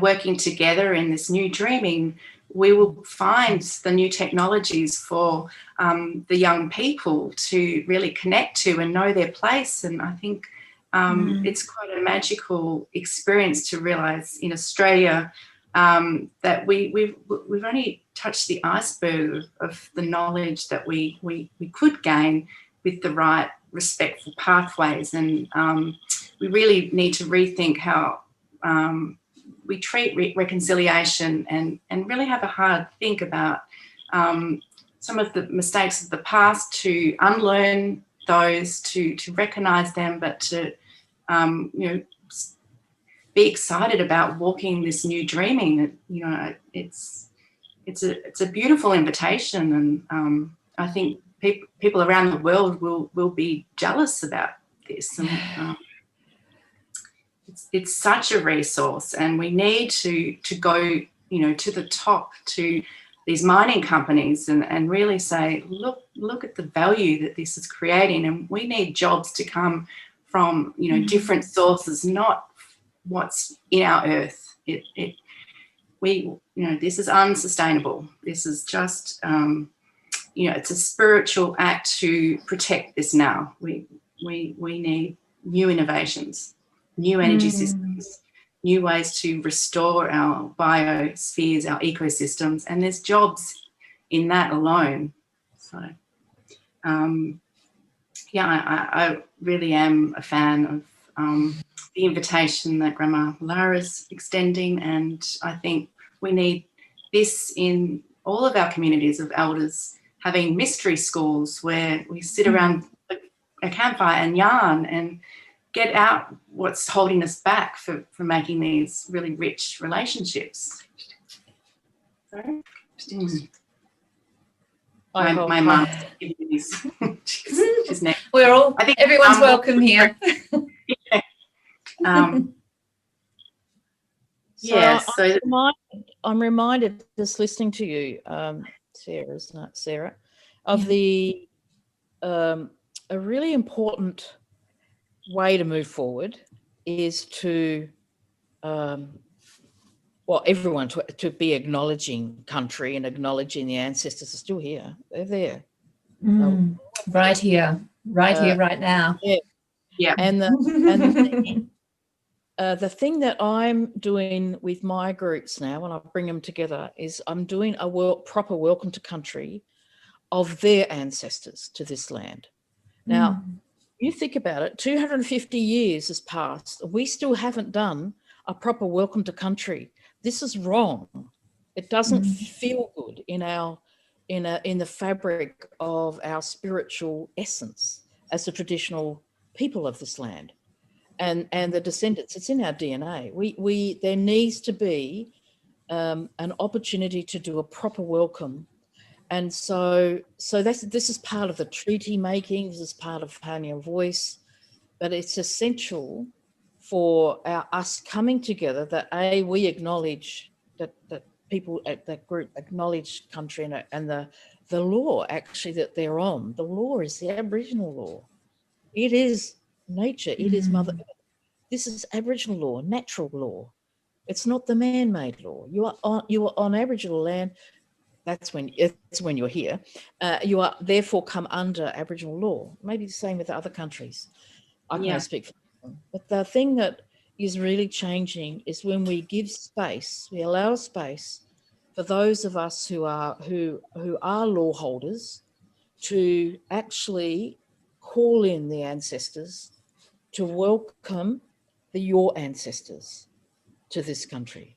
working together in this new dreaming, we will find the new technologies for the young people to really connect to and know their place. And I think it's quite a magical experience to realise in Australia that we've only touched the iceberg of the knowledge that we could gain with the right respectful pathways. And we really need to rethink how we treat reconciliation and really have a hard think about some of the mistakes of the past, to unlearn those, to recognise them, but to be excited about walking this new dreaming. It's a beautiful invitation, and I think people around the world will be jealous about this. And, it's such a resource, and we need to go, to the top, to these mining companies, and really say, look at the value that this is creating, and we need jobs to come from, different sources, not what's in our earth. This is unsustainable. This is just, it's a spiritual act to protect this now. We need new innovations, new energy systems, new ways to restore our biospheres, our ecosystems, and there's jobs in that alone. So, I really am a fan of the invitation that Grandma Mulara is extending, and I think we need this in all of our communities of elders, having mystery schools where we sit around a campfire and yarn and get out what's holding us back for making these really rich relationships. Sorry? My mum giving me this. She's next. We're all, everyone's welcome here. I'm reminded, just listening to you, Sarah, of the a really important way to move forward is to everyone to be acknowledging country and acknowledging the ancestors are still here. They're there. Right here, right now. Yeah. And the thing that I'm doing with my groups now, when I bring them together, is I'm doing a proper welcome to country of their ancestors to this land. Now, you think about it, 250 years has passed. We still haven't done a proper welcome to country. This is wrong. It doesn't feel good in the fabric of our spiritual essence as the traditional people of this land and the descendants. It's in our DNA. There needs to be an opportunity to do a proper welcome. And so this is part of the treaty making. This is part of having a voice, but it's essential for us coming together that we acknowledge that people at that group acknowledge country and the law actually that they're on. The law is the Aboriginal law. It is nature. It is Mother Earth. This is Aboriginal law, natural law. It's not the man-made law. You are on Aboriginal land. That's when you're here. You are therefore come under Aboriginal law. Maybe the same with other countries. I can't speak for them. But the thing that is really changing is when we give space, we allow space for those of us who are law holders to actually call in the ancestors to welcome your ancestors to this country.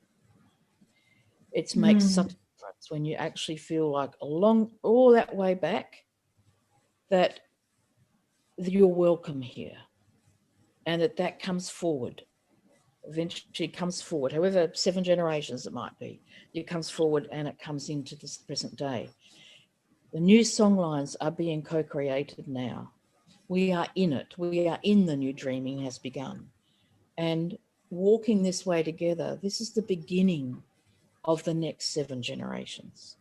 It makes such a difference when you actually feel like along all that way back that you're welcome here, and that comes forward. Eventually comes forward, however 7 generations it might be, it comes forward and it comes into this present day. The new songlines are being co-created now. We are in it. We are in the new dreaming has begun. And walking this way together, this is the beginning of the next 7 generations.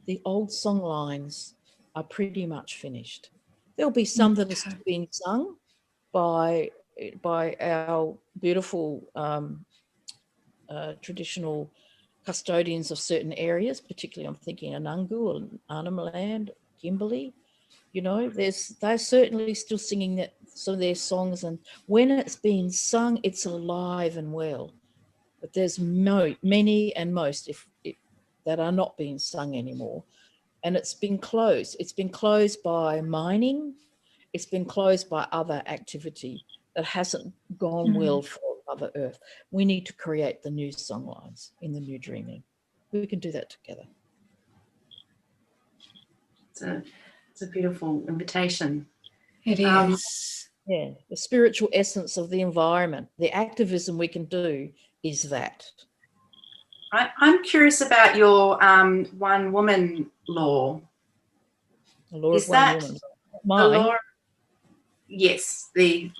The old songlines are pretty much finished. There'll be some that are still being sung by our beautiful traditional custodians of certain areas, particularly I'm thinking Anangu and Arnhem Land, Kimberley. You know, they're certainly still singing some of their songs, and when it's being sung, it's alive and well. But there's many and most that are not being sung anymore, and it's been closed. It's been closed by mining. It's been closed by other activity that hasn't gone well for Mother Earth. We need to create the new songlines in the new dreaming. We can do that together. It's a beautiful invitation. It is. Yeah, the spiritual essence of the environment, the activism we can do is that. I'm curious about your one woman law. The law Is of one that woman. the law? Yes, the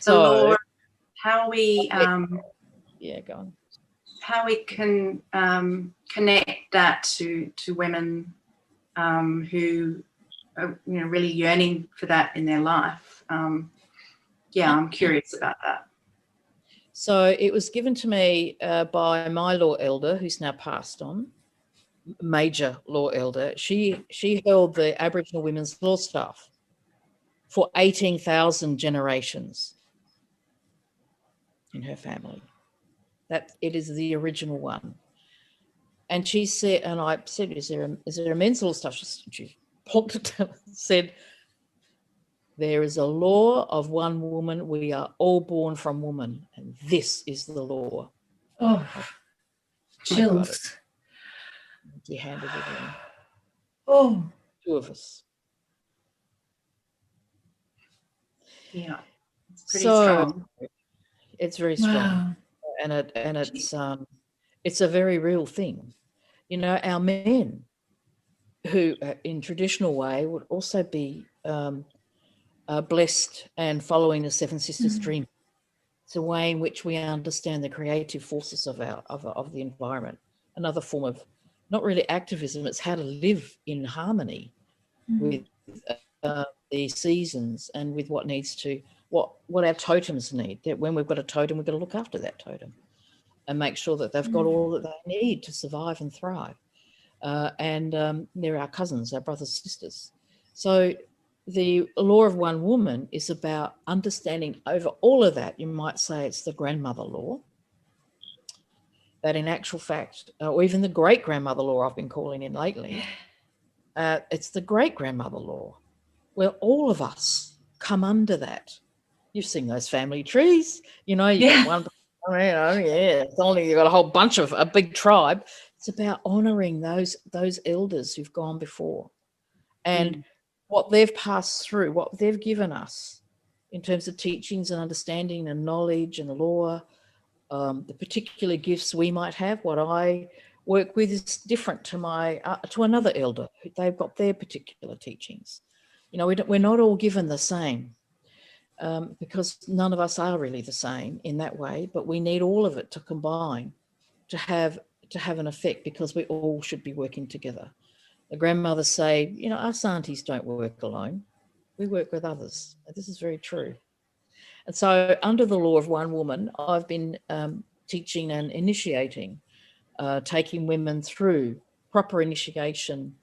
law. How we go on. How we can connect that to women who are really yearning for that in their life. I'm curious about that. So it was given to me by my law elder, who's now passed on, major law elder. She held the Aboriginal women's law staff for 18,000 generations in her family. That it is the original one. And she said, and I said, is there a men's law staff? She plonked it down and said, there is a law of one woman. We are all born from woman, and this is the law. Oh, chills. She handed it in. Oh, 2 of us. Yeah, it's pretty strong. It's very strong, wow. and it's a very real thing. You know, our men, who in traditional way would also be blessed and following the Seven Sisters dream. It's a way in which we understand the creative forces of the environment. Another form of not really activism, it's how to live in harmony with the seasons and with what needs to, what our totems need. That when we've got a totem, we've got to look after that totem and make sure that they've got all that they need to survive and thrive. And they're our cousins, our brothers, sisters. So the law of one woman is about understanding over all of that. You might say it's the grandmother law, that in actual fact, or even the great grandmother law I've been calling in lately, it's the great grandmother law, where all of us come under that. You've seen those family trees, you know, you've got one, it's only you've got a whole bunch of a big tribe. It's about honouring those elders who've gone before and what they've passed through, what they've given us in terms of teachings and understanding and knowledge and law. The particular gifts we might have, what I work with is different to another elder. They've got their particular teachings. You know, we're not all given the same because none of us are really the same in that way, but we need all of it to combine to have an effect, because we all should be working together. The grandmothers say, you know, us aunties don't work alone. We work with others. This is very true. And so under the law of one woman, I've been teaching and initiating, taking women through proper initiation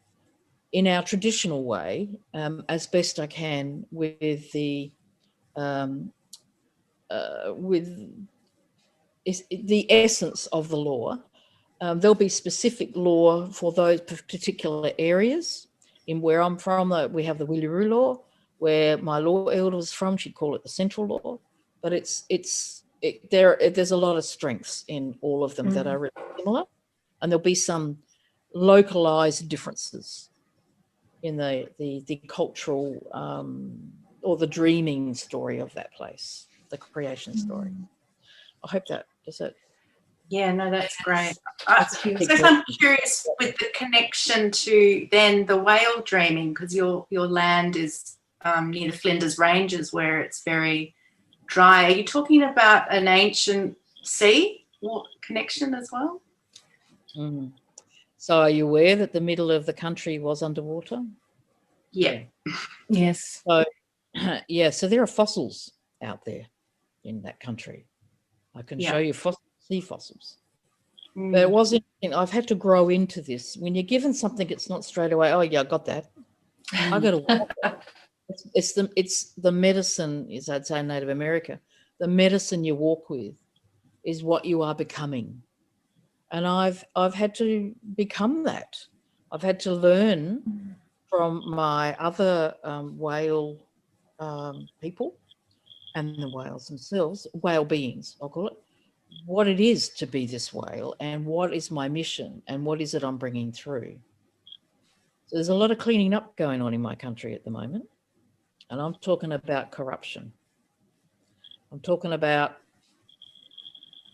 in our traditional way, as best I can with the with the essence of the law. There'll be specific law for those particular areas. In where I'm from, we have the Williru law. Where my law elder was from, she'd call it the central law. But there's a lot of strengths in all of them that are really similar, and there'll be some localized differences in the cultural or the dreaming story of that place, the creation story. I hope that does it. Yeah, no, that's great. That's So I'm curious with the connection to then the whale dreaming, because your land is near the Flinders Ranges where it's very dry. Are you talking about an ancient sea connection as well? So are you aware that the middle of the country was underwater? Yeah. Yes. So, yeah, so there are fossils out there in that country. I can show you sea fossils. But it was interesting. I've had to grow into this. When you're given something, it's not straight away, oh, yeah, I got that. I got to walk. It's the medicine, as I'd say in Native America, the medicine you walk with is what you are becoming. And I've had to become that. I've had to learn from my other whale people and the whales themselves, whale beings, I'll call it, what it is to be this whale and what is my mission and what is it I'm bringing through. So there's a lot of cleaning up going on in my country at the moment. And I'm talking about corruption. I'm talking about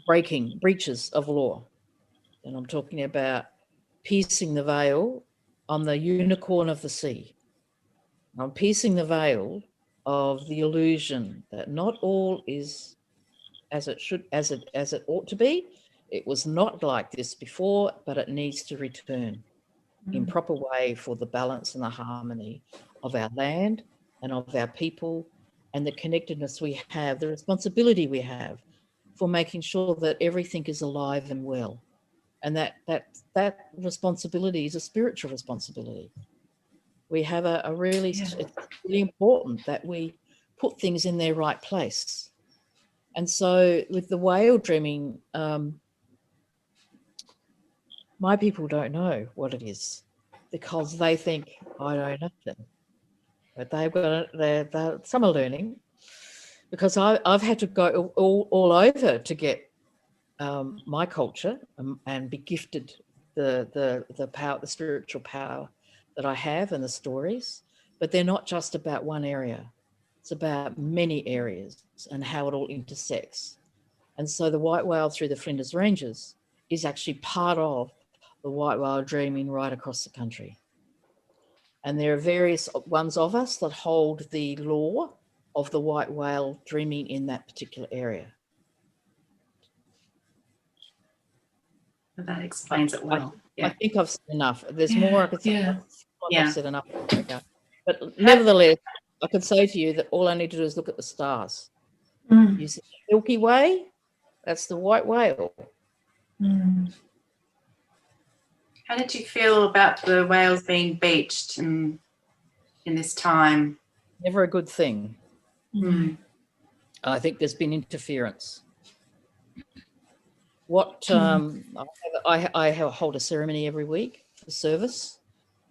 breaches of law. And I'm talking about piercing the veil on the unicorn of the sea. I'm piercing the veil of the illusion that not all is as it ought to be. It was not like this before, but it needs to return in proper way for the balance and the harmony of our land and of our people and the connectedness we have, the responsibility we have for making sure that everything is alive and well. And that responsibility is a spiritual responsibility. We have a really, it's really important that we put things in their right place. And so with the whale dreaming, my people don't know what it is because they think I know nothing. But some are learning because I've had to go all over to get my culture and be gifted the power, the spiritual power that I have and the stories. But they're not just about one area. It's about many areas and how it all intersects. And so the white whale through the Flinders Ranges is actually part of the white whale dreaming right across the country. And there are various ones of us that hold the law of the white whale dreaming in that particular area. That explains it well. I think I've said enough. There's more I could say. I've said enough. But nevertheless, I can say to you that all I need to do is look at the stars. You see the Milky Way? That's the white whale. How did you feel about the whales being beached in this time? Never a good thing. I think there's been interference. I hold a ceremony every week for service.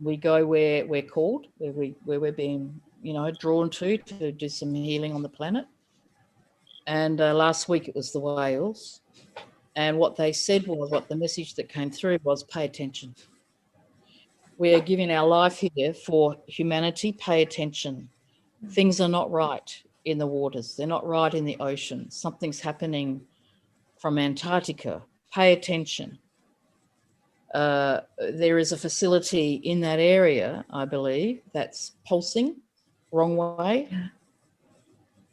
We go where we're called, where we're being, drawn to do some healing on the planet. And last week it was the whales. And what they said was, what the message that came through was, pay attention. We're giving our life here for humanity. Pay attention. Things are not right in the waters. They're not right in the ocean. Something's happening from Antarctica. Pay attention. There is a facility in that area, I believe, that's pulsing wrong way.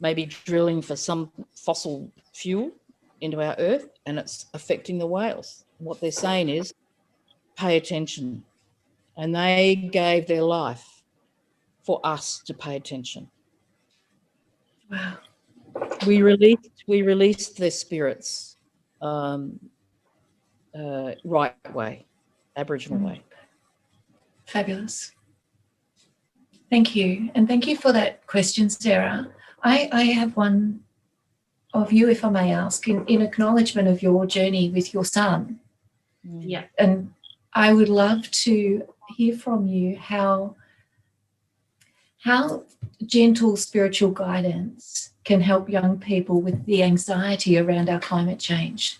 Maybe drilling for some fossil fuel into our earth, and it's affecting the whales. What they're saying is, pay attention. And they gave their life for us to pay attention. Wow. We released their spirits right way, Aboriginal way. Fabulous. Thank you. And thank you for that question, Sarah. I have one of you, if I may ask, in acknowledgement of your journey with your son. Yeah. And I would love to hear from you how gentle spiritual guidance can help young people with the anxiety around our climate change.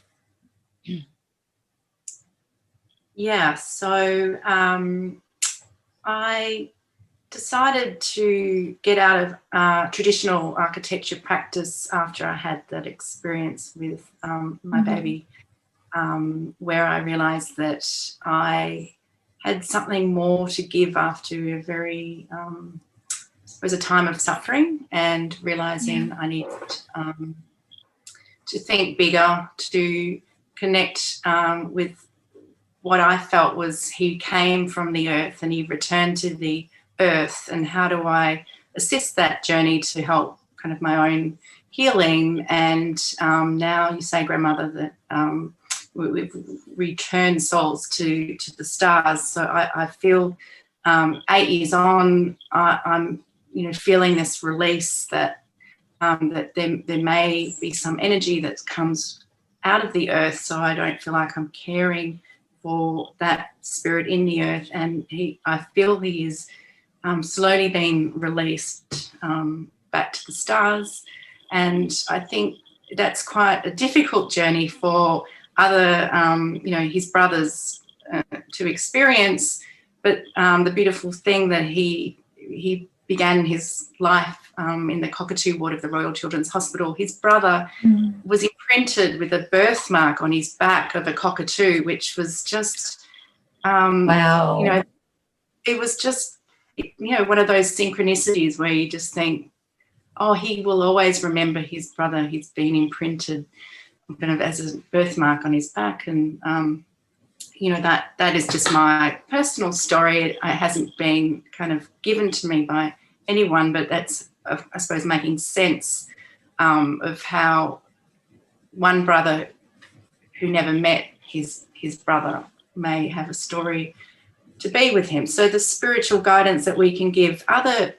Yeah, so I decided to get out of traditional architecture practice after I had that experience with my baby, where I realised that I had something more to give after a very, it was a time of suffering, and realising I needed to think bigger, to connect with what I felt was he came from the earth and he returned to the earth, and how do I assist that journey to help kind of my own healing. And now you say, grandmother, that we've returned souls to the stars. So I feel 8 years on, I'm feeling this release that that there may be some energy that comes out of the earth, so I don't feel like I'm caring for that spirit in the earth, and I feel he is slowly being released back to the stars. And I think that's quite a difficult journey for other, his brothers to experience. But the beautiful thing that he began his life in the cockatoo ward of the Royal Children's Hospital. His brother was imprinted with a birthmark on his back of a cockatoo, which was just, Wow. It was just, one of those synchronicities where you just think, oh, he will always remember his brother. He's been imprinted kind of as a birthmark on his back. And, that is just my personal story. It hasn't been kind of given to me by anyone, but that's, I suppose, making sense of how one brother who never met his brother may have a story to be with him. So the spiritual guidance that we can give other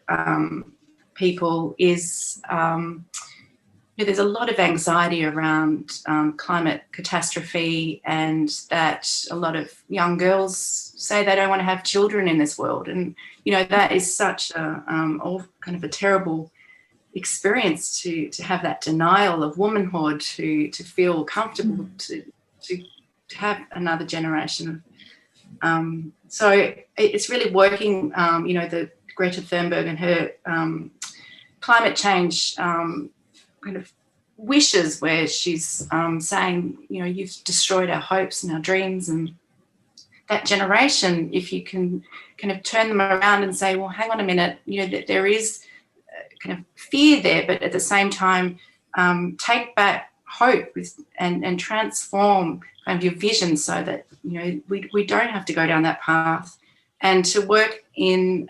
people is, there's a lot of anxiety around climate catastrophe, and that a lot of young girls say they don't want to have children in this world. And, that is such a kind of a terrible experience to have that denial of womanhood, to feel comfortable to have another generation. So it's really working, the Greta Thunberg and her climate change kind of wishes, where she's saying, you've destroyed our hopes and our dreams, and that generation, if you can kind of turn them around and say, well, hang on a minute, there is kind of fear there, but at the same time, take back hope and transform kind of your vision, so that we don't have to go down that path. And to work in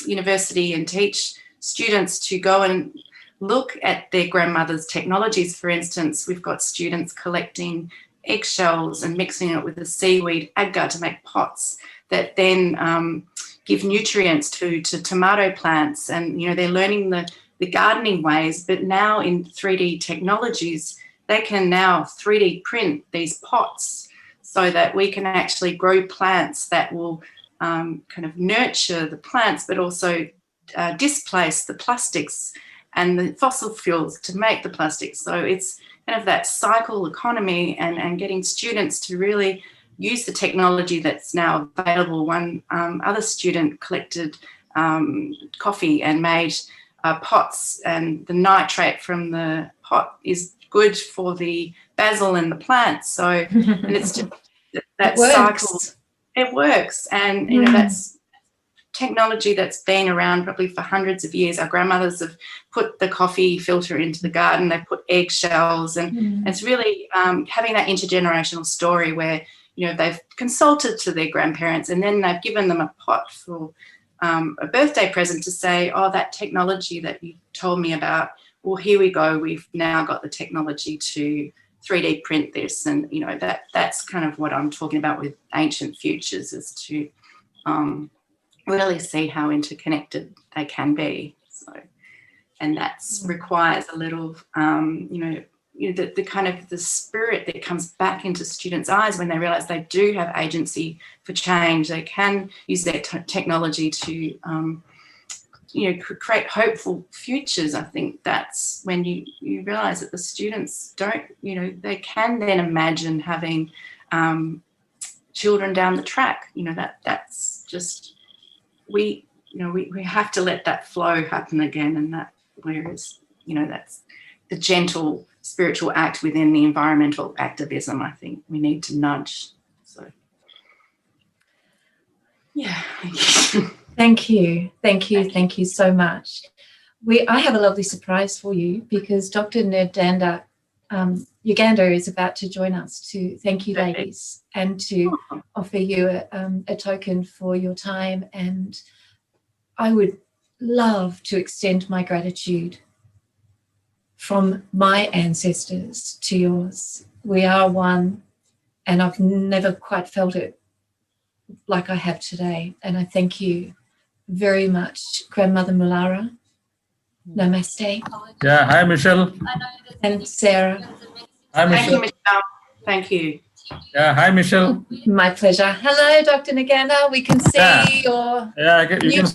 university and teach students to go and look at their grandmother's technologies. For instance, we've got students collecting eggshells and mixing it with the seaweed agar to make pots that then give nutrients to tomato plants. And, they're learning the gardening ways, but now in 3D technologies, they can now 3D print these pots so that we can actually grow plants that will kind of nurture the plants, but also displace the plastics and the fossil fuels to make the plastics. So it's kind of that cycle economy, and getting students to really use the technology that's now available. One other student collected coffee and made pots, and the nitrate from the pot is good for the basil and the plants. So, and it's just that cycle. It works. And, that's technology that's been around probably for hundreds of years. Our grandmothers have put the coffee filter into the garden, they've put eggshells, and it's really having that intergenerational story where, they've consulted to their grandparents, and then they've given them a pot for a birthday present to say, oh, that technology that you told me about, well, here we go, we've now got the technology to 3D print this. And, that's kind of what I'm talking about with ancient futures, is to really see how interconnected they can be. So, and that requires a little, the kind of the spirit that comes back into students' eyes when they realize they do have agency for change. They can use their technology to, create hopeful futures. I think that's when you realize that the students don't, they can then imagine having children down the track. That's just, we have to let that flow happen again, and that whereas, that's the gentle spiritual act within the environmental activism. I think we need to nudge. So, yeah. Thank you so much. I have a lovely surprise for you, because Dr. Yugandhar is about to join us to thank you, ladies, and to offer you a token for your time. And I would love to extend my gratitude from my ancestors to yours. We are one, and I've never quite felt it like I have today. And I thank you very much, Grandmother Mulara. Namaste. Yeah, hi Michelle. And Sarah. Hi Thank you, Michelle. Michelle. Thank you. Yeah, hi Michelle. My pleasure. Hello, Dr. Yugandhar. We can see your... Yeah, you can.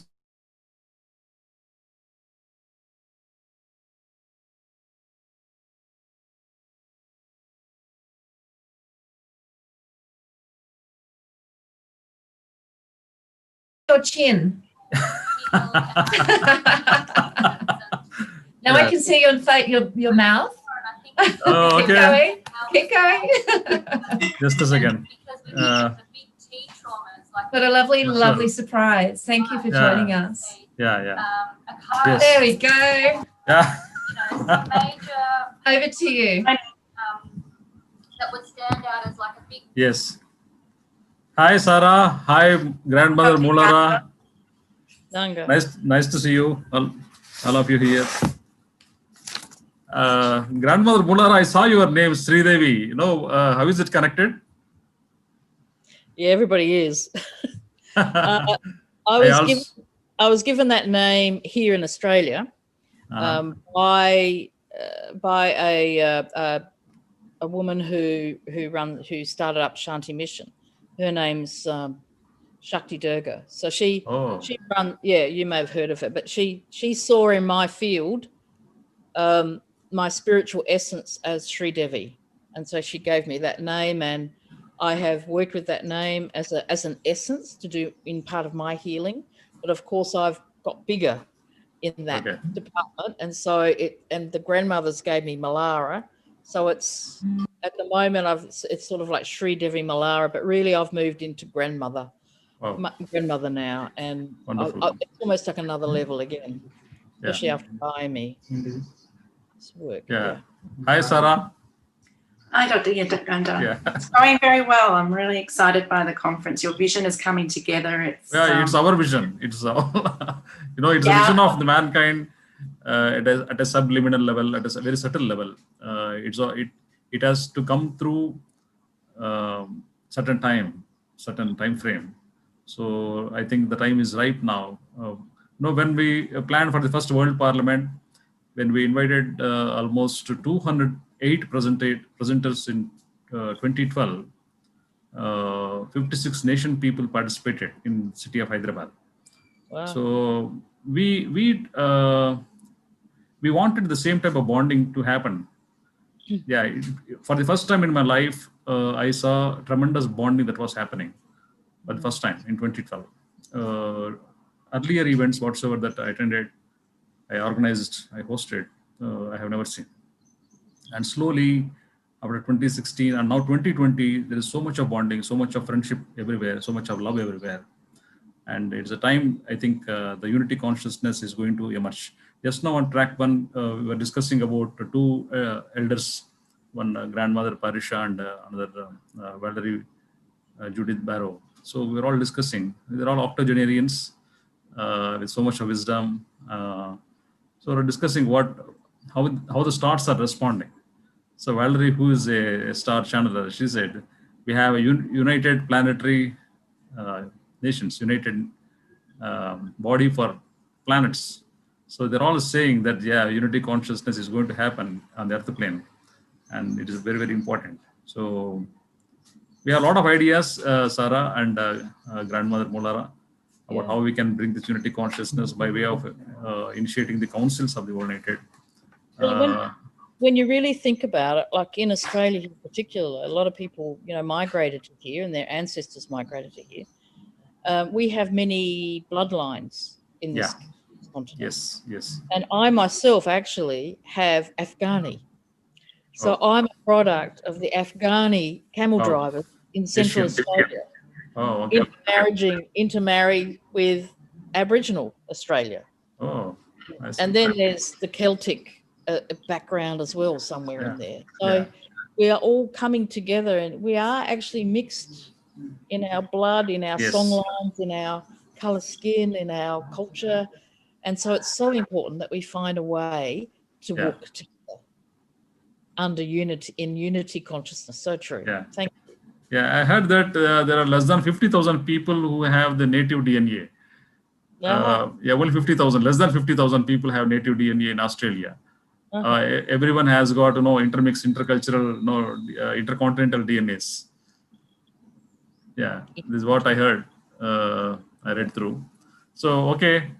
your chin. Now I can see your mouth. Oh, okay. Keep going. Just a second. What a lovely, Sure. lovely surprise. Thank you for joining us. Yeah. Yes. There we go. Yeah. Over to you. That would stand out as like a big. Yes. Hi Sarah. Hi Grandmother Mulara. Nanga. Nice to see you. All of you here. Grandmother Mulara, I saw your name, Sridevi. How is it connected? Yeah, everybody is. I was given that name here in Australia by a woman who started up Shanti Mission. Her name's Shakti Durga. So she run. Yeah, you may have heard of her, but she saw in my field my spiritual essence as Sri Devi, and so she gave me that name, and I have worked with that name as an essence to do in part of my healing. But of course, I've got bigger in that department, and so the grandmothers gave me Mulara. So it's at the moment it's sort of like Sri Devi Mulara, but really I've moved into grandmother. Wow. Grandmother now, and it's almost like another level again, especially after buying me. Work. Yeah. Hi, Sarah. Hi, Dr. Yugandhar. Yeah. It's going very well. I'm really excited by the conference. Your vision is coming together. It's our vision. It's our, it's a vision of the mankind at a subliminal level, at a very subtle level. It has to come through certain time frame. So I think the time is right now. When we planned for the first World Parliament, when we invited almost 208 presenters in 2012, 56 nation people participated in city of Hyderabad. Wow. So we wanted the same type of bonding to happen. Yeah, for the first time in my life, I saw tremendous bonding that was happening for the first time in 2012. Earlier events, whatsoever that I attended, I organized, I hosted, I have never seen. And slowly, after 2016 and now 2020, there is so much of bonding, so much of friendship everywhere, so much of love everywhere. And it's a time, I think, the unity consciousness is going to emerge. Just now on track one, we were discussing about two elders, one grandmother Parisha and another Valerie Judith Barrow. So we're all discussing. They're all octogenarians with so much of wisdom. So we're discussing how the stars are responding. So Valerie, who is a star channeler, she said, we have a united planetary nations, united body for planets. So they're all saying that, yeah, unity consciousness is going to happen on the earth plane. and it is very, very important. So we have a lot of ideas, Sarah and Grandmother Mulara, about how we can bring this unity consciousness by way of initiating the councils of the World United. Well, when you really think about it, like in Australia in particular, a lot of people, migrated to here and their ancestors migrated to here. We have many bloodlines in this continent. Yes, yes. And I myself actually have Afghani. So I'm a product of the Afghani camel drivers in Central Australia. Oh, okay. Intermarry with Aboriginal Australia. Oh, I see. And then there's the Celtic background as well somewhere in there. So we are all coming together, and we are actually mixed in our blood, in our songlines, in our colour skin, in our culture. And so it's so important that we find a way to walk together under unity consciousness. So true. Yeah. Thank you. Yeah, I heard that there are less than 50,000 people who have the native DNA. Only 50,000, less than 50,000 people have native DNA in Australia. Everyone has got, intermixed, intercultural, intercontinental DNAs. Yeah, this is what I heard. I read through. So, okay.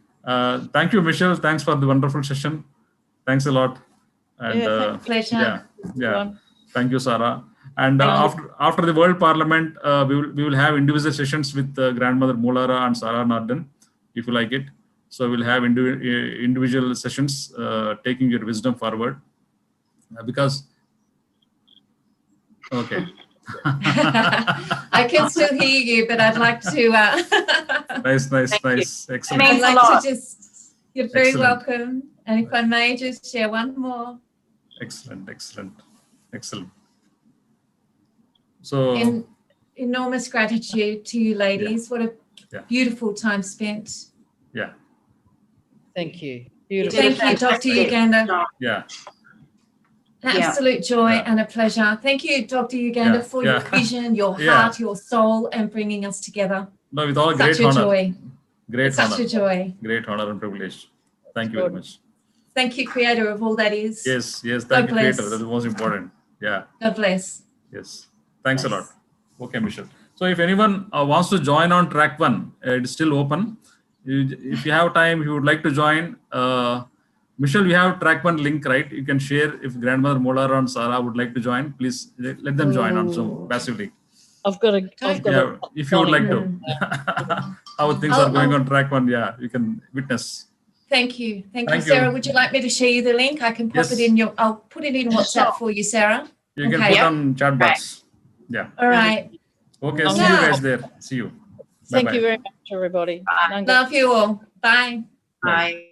Thank you, Michelle. Thanks for the wonderful session. Thanks a lot. And, pleasure. Yeah. Thank you, Sarah. And after the World Parliament, we will have individual sessions with Grandmother Mulara and Sarah Naarden, if you like it. So we'll have individual sessions taking your wisdom forward. Because, okay. I can still hear you, but I'd like to. Nice. Excellent. I'd like to just. You're very welcome. And if I may just share one more. Excellent. So enormous gratitude to you ladies. What a beautiful time spent. Yeah. Thank you. Beautiful. Thank you, Dr. Yugandhar. Yeah. An absolute joy and a pleasure. Thank you, Dr. Yugandhar, for your vision, your heart, your soul, and bringing us together. No, with all great honor. Joy. Great Such honor. a joy. Great honor and privilege. Thank you very much. Thank you, Creator of all that is. Yes. Thank you, Creator. That's the most important. Yeah. God bless. Yes. Thanks a lot. Okay, Michelle. So if anyone wants to join on track 1, it's still open. If you have time, if you would like to join, Michelle, we have track 1 link, right? You can share if Grandmother Mulara and Sarah would like to join. Please let them join on Zoom passively. I've got a if you would like to. How things are going on track 1, you can witness. Thank you, Sarah. Would you like me to share you the link? I can pop it in I'll put it in WhatsApp for you, Sarah. You can put on chat box. Yeah. All right. Okay. See you guys there. See you. Thank you very much, everybody. Love you all. Bye. Bye.